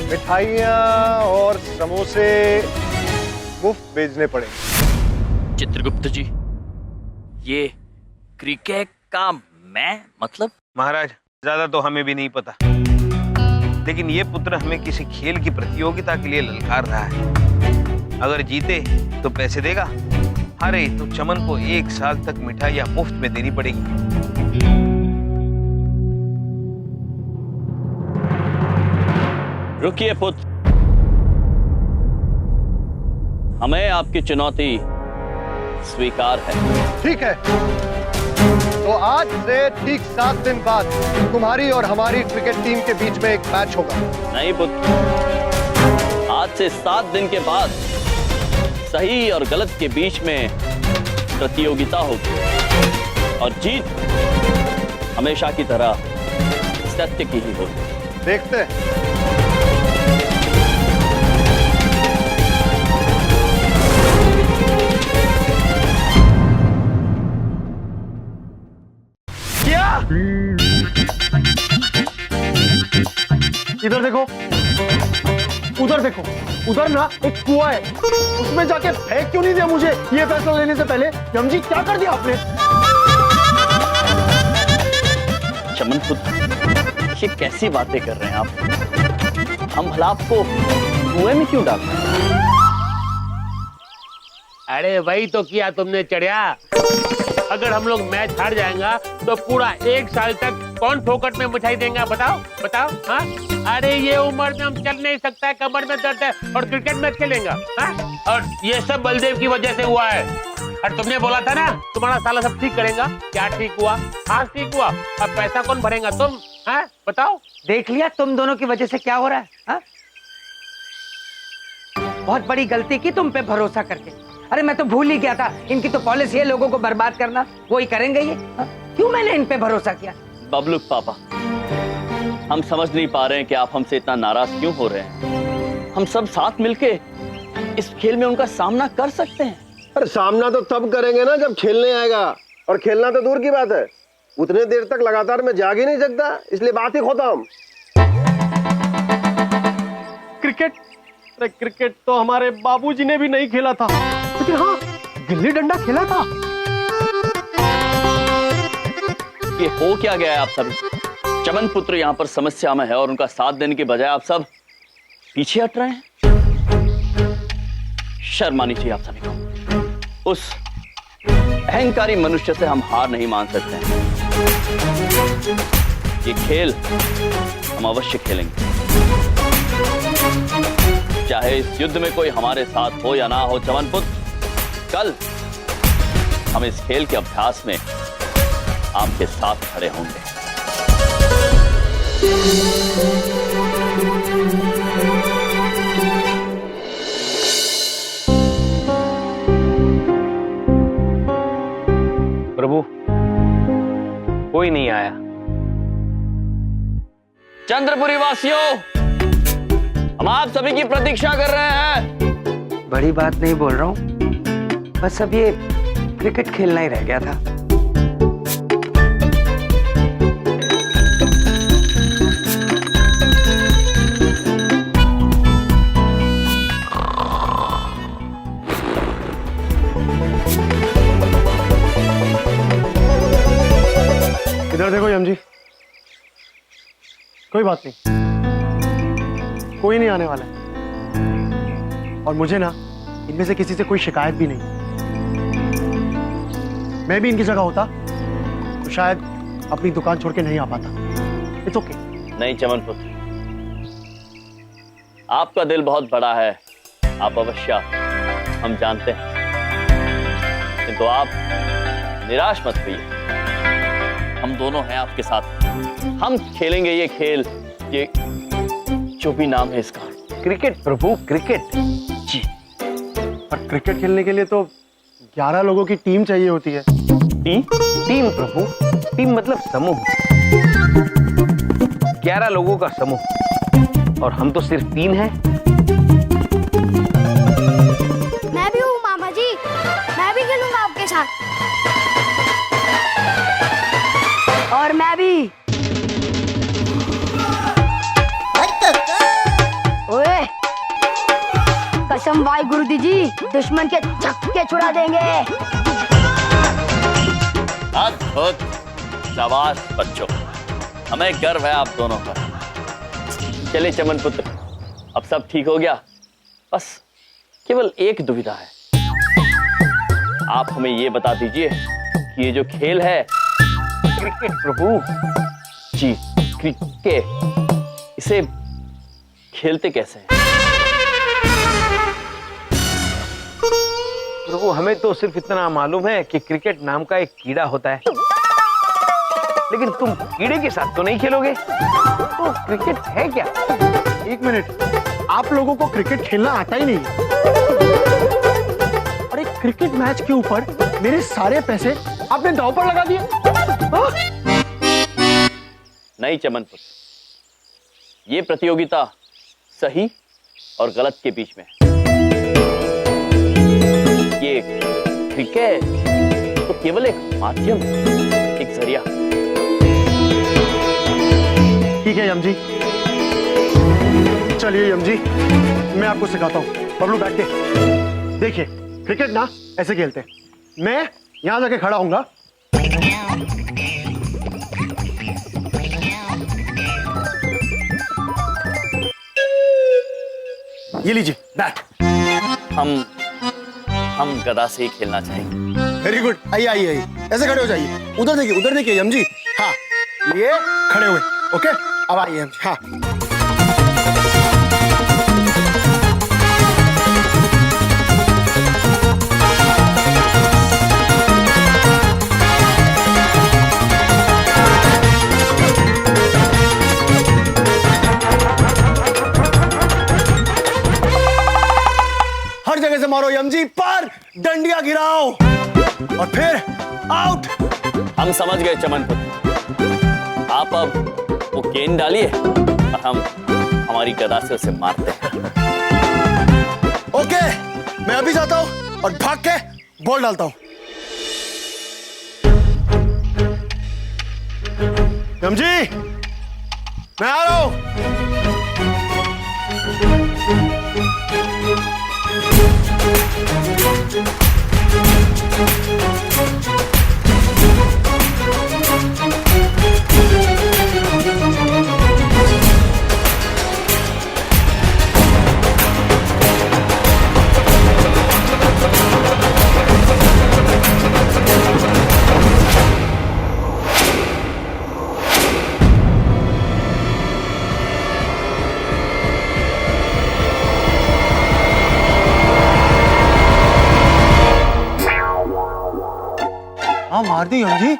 Speaker 5: मिठाइयाँ और समोसे मुफ्त भेजने पड़ेंगे।
Speaker 3: चित्रगुप्त जी, ये क्रिकेट का मैं मतलब?
Speaker 2: महाराज, ज्यादा तो हमें भी नहीं पता, लेकिन ये पुत्र हमें किसी खेल की प्रतियोगिता के लिए ललकार रहा है। अगर जीते तो पैसे देगा, हारे तो चमन को 1 साल तक मिठाइयाँ मुफ्त में देनी पड़ेगी।
Speaker 3: रुकिए पुत्र, हमें आपकी चुनौती स्वीकार है।
Speaker 5: ठीक है, तो आज से ठीक 7 दिन बाद तुम्हारी और हमारी क्रिकेट टीम के बीच में एक मैच होगा।
Speaker 3: नहीं पुत्र, आज से 7 दिन के बाद सही और गलत के बीच में प्रतियोगिता होगी, और जीत हमेशा की तरह सत्य की ही होगी।
Speaker 5: देखते हैं।
Speaker 8: इधर देखो, उधर देखो, उधर ना एक कुआं है, उसमें जाके फेंक क्यों नहीं दिया मुझे ये फैसला लेने से पहले? यमजी, क्या कर दिया आपने?
Speaker 3: चमन पुत्र, ये कैसी बातें कर रहे हैं आप? हम भला आपको कुएं में क्यों डाल रहे हैं?
Speaker 13: अरे वही तो किया तुमने चढ़िया। अगर हम लोग मैच हार जाएंगा तो पूरा 1 साल तक कौन फोकट में मिठाई देंगे? बताओ बताओ। हाँ, अरे ये उम्र में हम चल नहीं सकता है, कमर में दर्द है, और क्रिकेट मैच खेलेंगे? हाँ? और ये सब बलदेव की वजह से हुआ है। और तुमने बोला था ना तुम्हारा साला सब ठीक करेगा, क्या ठीक हुआ? हाँ ठीक हुआ। अब पैसा कौन भरेगा? तुम। हाँ बताओ।
Speaker 1: देख लिया तुम दोनों की वजह से क्या हो रहा है? हाँ? बहुत बड़ी गलती की तुम पे भरोसा करके। अरे मैं तो भूल ही गया था, इनकी तो पॉलिसी है लोगों को बर्बाद करना, वो ही करेंगे ये। क्यों मैंने इन पे भरोसा किया?
Speaker 3: बबलू पापा, हम समझ नहीं पा रहे हैं कि आप हमसे इतना नाराज क्यों हो रहे हैं। हम सब साथ मिलके इस खेल में उनका सामना कर सकते हैं।
Speaker 5: अरे सामना तो तब करेंगे ना जब खेलने आएगा, और खेलना तो दूर की बात है, उतने देर तक लगातार मैं जाग ही नहीं सकता, इसलिए बात ही खत्म।
Speaker 8: क्रिकेट? अरे क्रिकेट तो हमारे बाबूजी ने भी नहीं खेला था,
Speaker 9: लेकिन हाँ, गिल्ली डंडा खेला था।
Speaker 3: ये हो क्या गया है आप सभी? चमन पुत्र यहाँ पर समस्या में है और उनका साथ देने के बजाय आप सब पीछे हट रहे हैं। शर्म आनी चाहिए आप सभी को। उस अहंकारी मनुष्य से हम हार नहीं मान सकते हैं। ये खेल हम अवश्य खेलेंगे, चाहे इस युद्ध में कोई हमारे साथ हो या ना हो। चमन पुत्र, कल हम इस खेल के अभ्यास में आपके साथ खड़े होंगे।
Speaker 2: प्रभु, कोई नहीं आया।
Speaker 3: चंद्रपुरी वासियों, हम आप सभी की प्रतीक्षा कर रहे हैं।
Speaker 1: बड़ी बात नहीं बोल रहा हूँ, बस अब ये क्रिकेट खेलना ही रह गया था।
Speaker 5: इधर देखो यम जी, कोई बात नहीं, कोई नहीं आने वाला है। और मुझे ना इनमें से किसी से कोई शिकायत भी नहीं। मैं भी इनकी जगह होता तो शायद अपनी दुकान छोड़ के नहीं आ पाता। It's okay.
Speaker 3: नहीं चमन पुत्र, आपका दिल बहुत बड़ा है, आप अवश्य, हम जानते हैं, किंतु आप निराश मत होइए। हम दोनों हैं आपके साथ। हम खेलेंगे ये खेल, ये जो भी नाम है इसका,
Speaker 2: क्रिकेट प्रभु, क्रिकेट।
Speaker 3: जी,
Speaker 5: पर क्रिकेट खेलने के लिए तो 11 लोगों की टीम चाहिए होती है।
Speaker 3: टीम?
Speaker 2: टीम प्रभु, टीम मतलब समूह। 11 लोगों का समूह, और हम तो सिर्फ 3 हैं।
Speaker 4: मैं भी हूँ मामा जी, मैं भी खेलूंगा आपके साथ। और मैं भी। ओए, कसम भाई गुरुजी जी, दुश्मन के छक्के छुड़ा देंगे।
Speaker 3: अद्भुत, शाबाश बच्चों, हमें गर्व है आप दोनों पर। चलिए चमन पुत्र, अब सब ठीक हो गया, बस केवल एक दुविधा है। आप हमें ये बता दीजिए कि ये जो खेल है,
Speaker 2: क्रिकेट प्रभु।
Speaker 3: जी क्रिकेट, इसे खेलते कैसे हैं?
Speaker 2: प्रभु, हमें तो सिर्फ इतना मालूम है कि क्रिकेट नाम का एक कीड़ा होता है, लेकिन तुम कीड़े के साथ तो नहीं खेलोगे। तो क्रिकेट है क्या?
Speaker 5: एक मिनट, आप लोगों को क्रिकेट खेलना आता ही नहीं। और एक क्रिकेट मैच के ऊपर मेरे सारे पैसे आपने दांव पर लगा दिए।
Speaker 3: नहीं चमन पुत्र, ये प्रतियोगिता सही और गलत के बीच में है। ये क्रिकेट तो केवल एक माध्यम, एक जरिया।
Speaker 5: ठीक है यम जी, चलिए यम जी, मैं आपको सिखाता हूँ। बबलू बैठ के देखिए, क्रिकेट ना ऐसे खेलते हैं। मैं यहां जाके खड़ा हूंगा, ये लीजिए बैट।
Speaker 3: हम गदा से ही खेलना चाहेंगे।
Speaker 5: वेरी गुड, आइए आइए आइए, ऐसे खड़े हो जाइए। उधर देखिए यम जी। हाँ, ये खड़े हुए, ओके। अब आइए यम जी। हाँ, हर जगह से मारो यम जी, पर डंडिया गिराओ और फिर आउट।
Speaker 3: हम समझ गए चमन पुत्र, आप अब वो गेंद डालिए और हम हमारी गदा से उसे मारते हैं।
Speaker 5: ओके, मैं अभी जाता हूं और भाग के बॉल डालता हूं। यम जी, मैं आ रहा हूं। हाँ मार दी हम जी।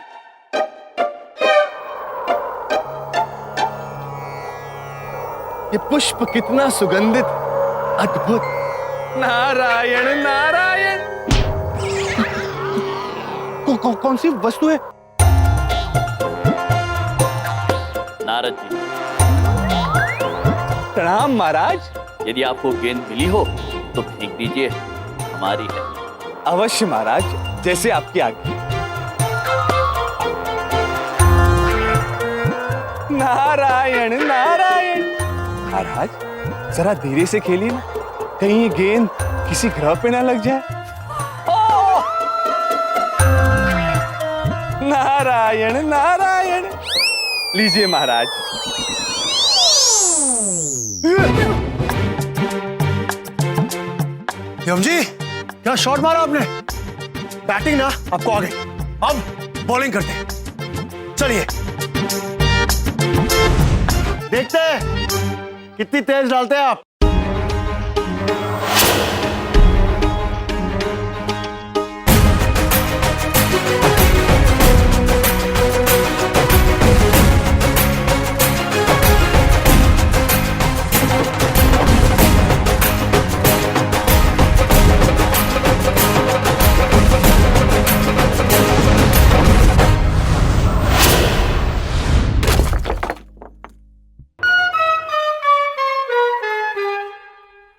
Speaker 7: ये पुष्प कितना सुगंधित, अद्भुत। नारायण नारायण।
Speaker 5: कौन सी वस्तु है?
Speaker 3: नारद जी,
Speaker 7: प्रणाम महाराज।
Speaker 3: यदि आपको गेंद मिली हो तो फेंक दीजिए, हमारी है।
Speaker 7: अवश्य महाराज, जैसे आपकी आज्ञा। नारायण नारायण। महाराज, जरा धीरे से खेलिए ना, कहीं ये गेंद किसी ग्रह पे ना लग जाए। ओह! नारायण नारायण। लीजिए महाराज।
Speaker 5: यम जी, क्या शॉट मारा आपने? बैटिंग ना आपको आगे, अब बॉलिंग करते हैं। चलिए देखते हैं कितनी तेज डालते हैं आप।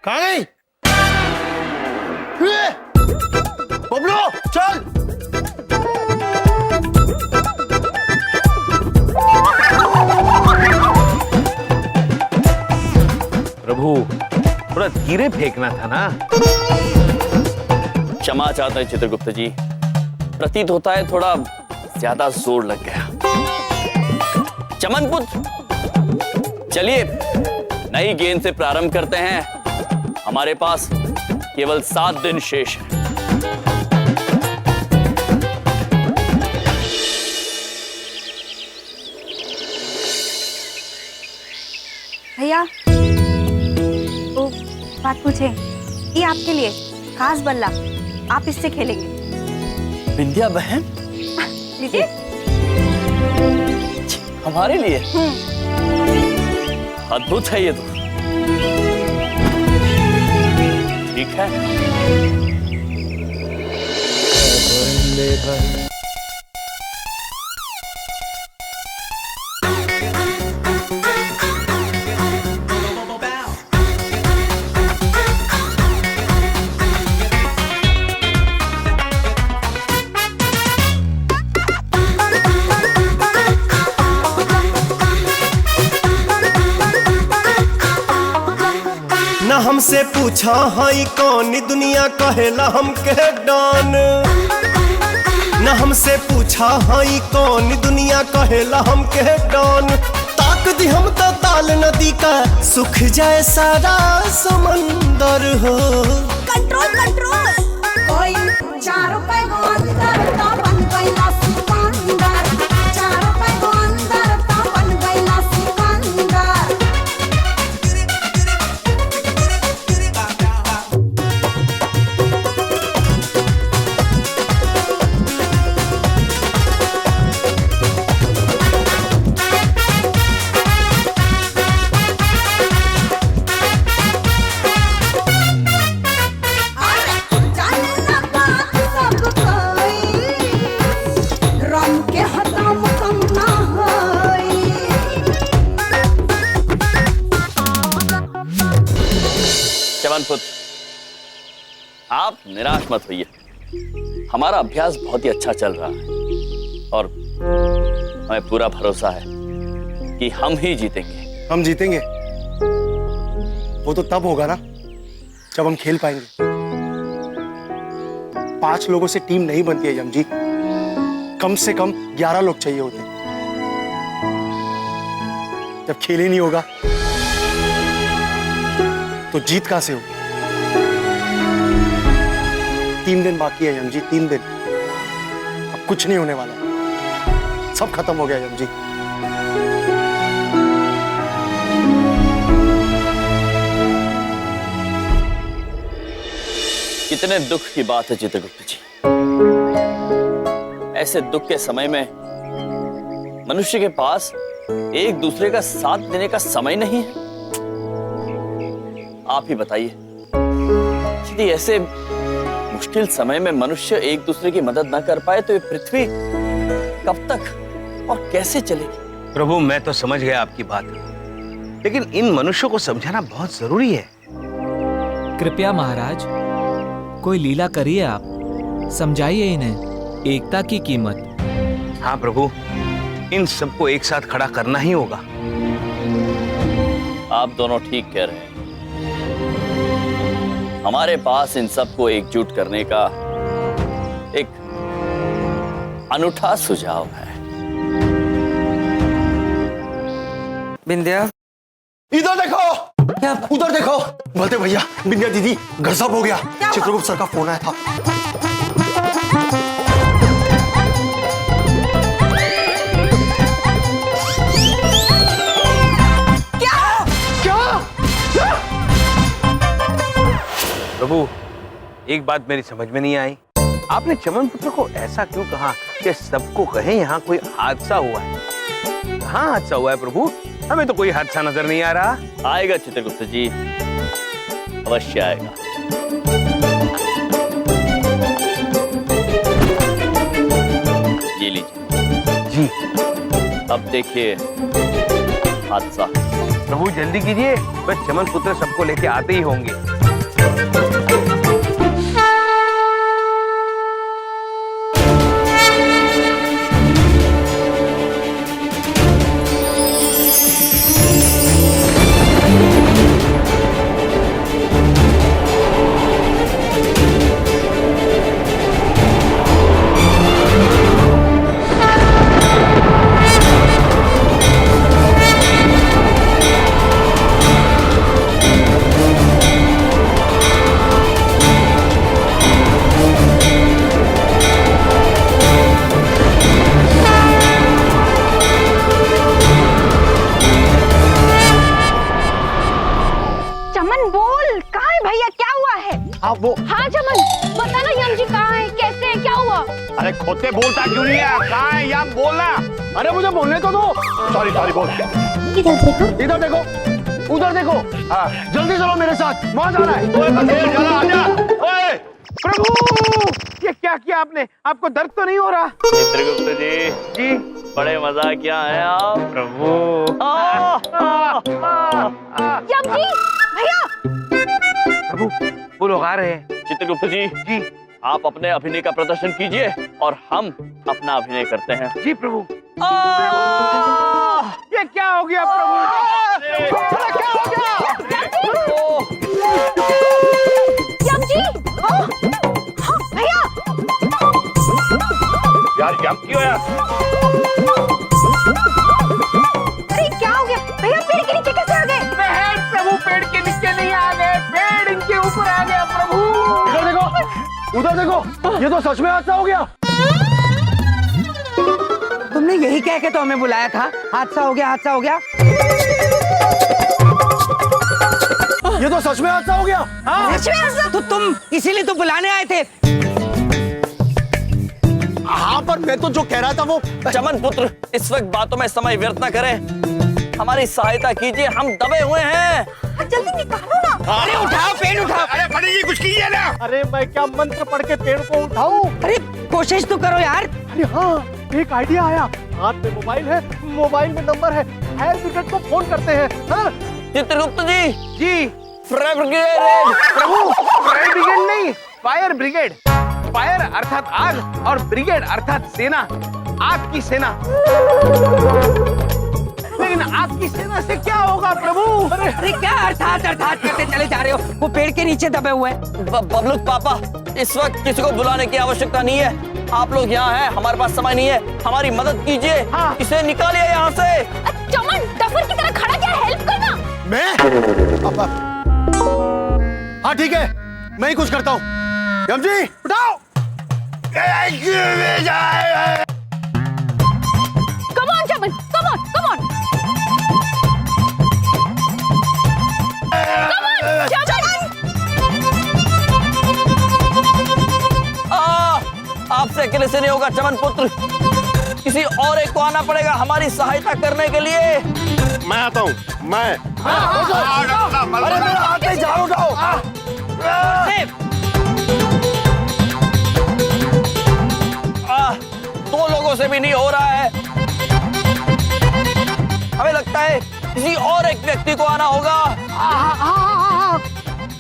Speaker 5: कहाँ गई? बबलू चल।
Speaker 2: प्रभु, थोड़ा धीरे फेंकना था ना।
Speaker 3: क्षमा चाहता है चित्रगुप्त जी, प्रतीत होता है थोड़ा ज्यादा जोर लग गया। चमन पुत्र, चलिए नई गेंद से प्रारंभ करते हैं। हमारे पास केवल 7 दिन शेष है।
Speaker 12: भैया, वो बात पूछे, ये आपके लिए खास बल्ला, आप इससे खेलेंगे।
Speaker 3: विंध्या बहन,
Speaker 12: लीजिए।
Speaker 3: हमारे लिए अद्भुत है ये तो। ठीक है।
Speaker 10: न हमसे पूछा हाई कौन दुनिया कहेला हमके डॉन। न हमसे पूछा हाई कौन दुनिया कहेला हमके डॉन। ताक दी हम तो ताल नदी का सुख जाए सारा समंदर हो।
Speaker 14: कंट्रोल कंट्रोल, कोई 4 रुपए को अंदर तो बन गईला सिकंदर। 4 रुपए को अंदर तो बन गईला सिकंदर।
Speaker 3: पुत्र, आप निराश मत होइए। हमारा अभ्यास बहुत ही अच्छा चल रहा है और हमें पूरा भरोसा है कि हम ही जीतेंगे।
Speaker 5: हम जीतेंगे वो तो तब होगा ना जब हम खेल पाएंगे। 5 लोगों से टीम नहीं बनती है यम जी, कम से कम 11 लोग चाहिए होते। जब खेल ही नहीं होगा तो जीत कहां से होगी? 3 दिन बाकी है यम जी, 3 दिन। अब कुछ नहीं होने वाला, सब खत्म हो गया यम जी।
Speaker 3: कितने दुख की बात है चित्रगुप्त जी। ऐसे दुख के समय में मनुष्य के पास एक दूसरे का साथ देने का समय नहीं है। आप ही बताइए, यदि ऐसे मुश्किल समय में मनुष्य एक दूसरे की मदद न कर पाए तो ये पृथ्वी कब तक और कैसे चलेगी?
Speaker 2: प्रभु, मैं तो समझ गया आपकी बात, लेकिन इन मनुष्यों को समझाना बहुत जरूरी है।
Speaker 15: कृपया महाराज, कोई लीला करिए, आप समझाइए इन्हें एकता की कीमत।
Speaker 2: हाँ प्रभु, इन सबको एक साथ खड़ा करना ही होगा।
Speaker 3: आप दोनों ठीक कह रहे हैं। हमारे पास इन सबको एकजुट करने का एक अनूठा सुझाव है।
Speaker 1: बिंदिया,
Speaker 5: इधर देखो, उधर देखो। बोलते भैया, बिंदिया दीदी गजब हो गया। चित्रगुप्त सर का फोन आया था।
Speaker 2: प्रभु, एक बात मेरी समझ में नहीं आई। आपने चमन पुत्र को ऐसा क्यों कहा कि सबको कहे यहाँ कोई हादसा हुआ है? कहाँ हादसा हुआ है प्रभु? हमें तो कोई हादसा नजर नहीं आ रहा।
Speaker 3: आएगा चित्रगुप्त जी, अवश्य आएगा। ये लीजिए
Speaker 2: जी।
Speaker 3: अब देखिए हादसा।
Speaker 2: प्रभु जल्दी कीजिए, बस चमन पुत्र सबको लेके आते ही होंगे।
Speaker 4: हाँ चमन, बता ना यम जी कहाँ है, कैसे है, क्या हुआ?
Speaker 6: अरे खोते बोलता क्यों नहीं है? कहाँ है या बोलना?
Speaker 5: अरे मुझे बोलने तो दो। सॉरी बोल।
Speaker 14: इधर देखो,
Speaker 5: इधर देखो, उधर देखो। हाँ, जल्दी चलो मेरे साथ, वहां जाना है।
Speaker 2: ओए, प्रभु, ये क्या किया आपने? आपको दर्द तो नहीं हो रहा?
Speaker 3: चित्रगुप्त जी,
Speaker 2: जी
Speaker 3: बड़े मजा क्या है आप
Speaker 2: प्रभु।
Speaker 4: यम जी, भैया।
Speaker 2: प्रभु, वो लोग आ रहे हैं।
Speaker 3: चित्रगुप्त जी,
Speaker 2: जी
Speaker 3: आप अपने अभिनय का प्रदर्शन कीजिए और हम अपना अभिनय करते हैं।
Speaker 2: जी प्रभु। ये क्या हो गया प्रभु? क्या हो गया?
Speaker 4: यम जी, भैया।
Speaker 6: यार क्या क्यों यार?
Speaker 4: अरे क्या हो गया भैया? पेड़ के नीचे कैसे आ गए?
Speaker 2: प्रभु, पेड़ के नीचे नहीं आ गए, पेड़ इनके ऊपर आ गया प्रभु।
Speaker 5: इधर देखो, उधर देखो, ये तो सच में हादसा हो गया।
Speaker 1: तुमने यही कह के तो हमें बुलाया था, हादसा हो गया, हादसा हो गया।
Speaker 5: ये तो सच में हादसा हो गया।
Speaker 1: हाँ, सच में हादसा? तो तुम इसीलिए तो बुलाने आए थे।
Speaker 5: हाँ, पर मैं तो जो कह रहा था वो।
Speaker 3: चमन पुत्र, इस वक्त बातों में समय व्यर्थ न करें, हमारी सहायता कीजिए, हम दबे हुए हैं।
Speaker 4: जल्दी निकालो ना।
Speaker 1: अरे उठाओ, पेड़ उठाओ।
Speaker 6: अरे पंडित जी कुछ कीजिए ना।
Speaker 5: अरे मैं क्या मंत्र पढ़ के पेड़ को उठाऊं?
Speaker 1: अरे कोशिश तो करो यार।
Speaker 5: अरे हाँ, एक आइडिया आया। हाथ में मोबाइल है, मोबाइल में नंबर है, फायर ब्रिगेड को फोन करते हैं। हाँ?
Speaker 3: चित्रगुप्त जी,
Speaker 2: जी
Speaker 3: फायर ब्रिगेड।
Speaker 2: प्रभु, फायर ब्रिगेड नहीं, फायर ब्रिगेड। फायर अर्थात आग और ब्रिगेड अर्थात सेना, आग की सेना।
Speaker 7: लेकिन आपकी सेना से क्या होगा प्रभु?
Speaker 1: अरे क्या अर्थात अर्थात करते चले जा रहे हो? वो पेड़ के नीचे दबे हुए हैं।
Speaker 3: बबलू पापा, इस वक्त किसी को बुलाने की आवश्यकता नहीं है। आप लोग यहाँ हैं, हमारे पास समय नहीं है, हमारी मदद कीजिए। इसे निकालिए यहाँ से।
Speaker 4: चमन डफर की तरह खड़ा क्या, हेल्प करना।
Speaker 5: मैं? हाँ ठीक है, मैं ही कुछ करता हूँ। यम जी उठाओ।
Speaker 4: Come on, Chaman, come on, come on. Come on, चमन.
Speaker 3: आपसे अकेले से नहीं होगा चमन पुत्र, किसी और एक को आना पड़ेगा हमारी सहायता करने के लिए।
Speaker 6: मैं आता हूँ, मैं।
Speaker 5: अरे मेरा हाथ नहीं, झाड़ू उठाओ।
Speaker 3: दो लोगों से भी नहीं हो रहा है, हमें लगता है किसी और एक व्यक्ति को आना होगा।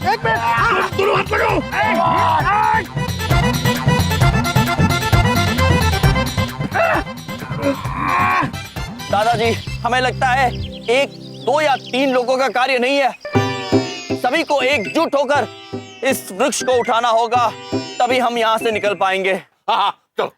Speaker 5: एक मिनट, दोनों हाथ पकड़ो।
Speaker 3: दादाजी, हमें लगता है 1, 2 या 3 लोगों का कार्य नहीं है, सभी को एकजुट होकर इस वृक्ष को उठाना होगा, तभी हम यहाँ से निकल पाएंगे।
Speaker 13: हाँ, चलो।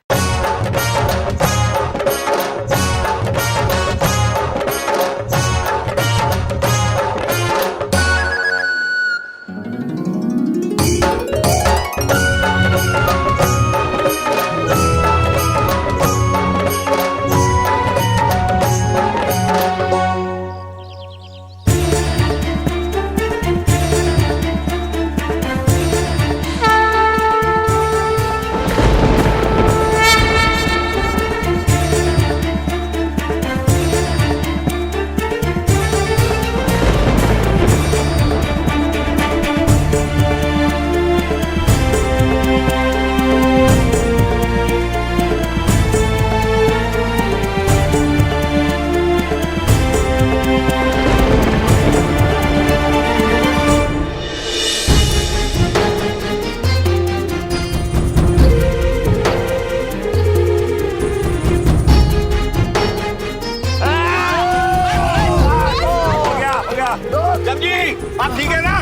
Speaker 2: आप ठीक है ना?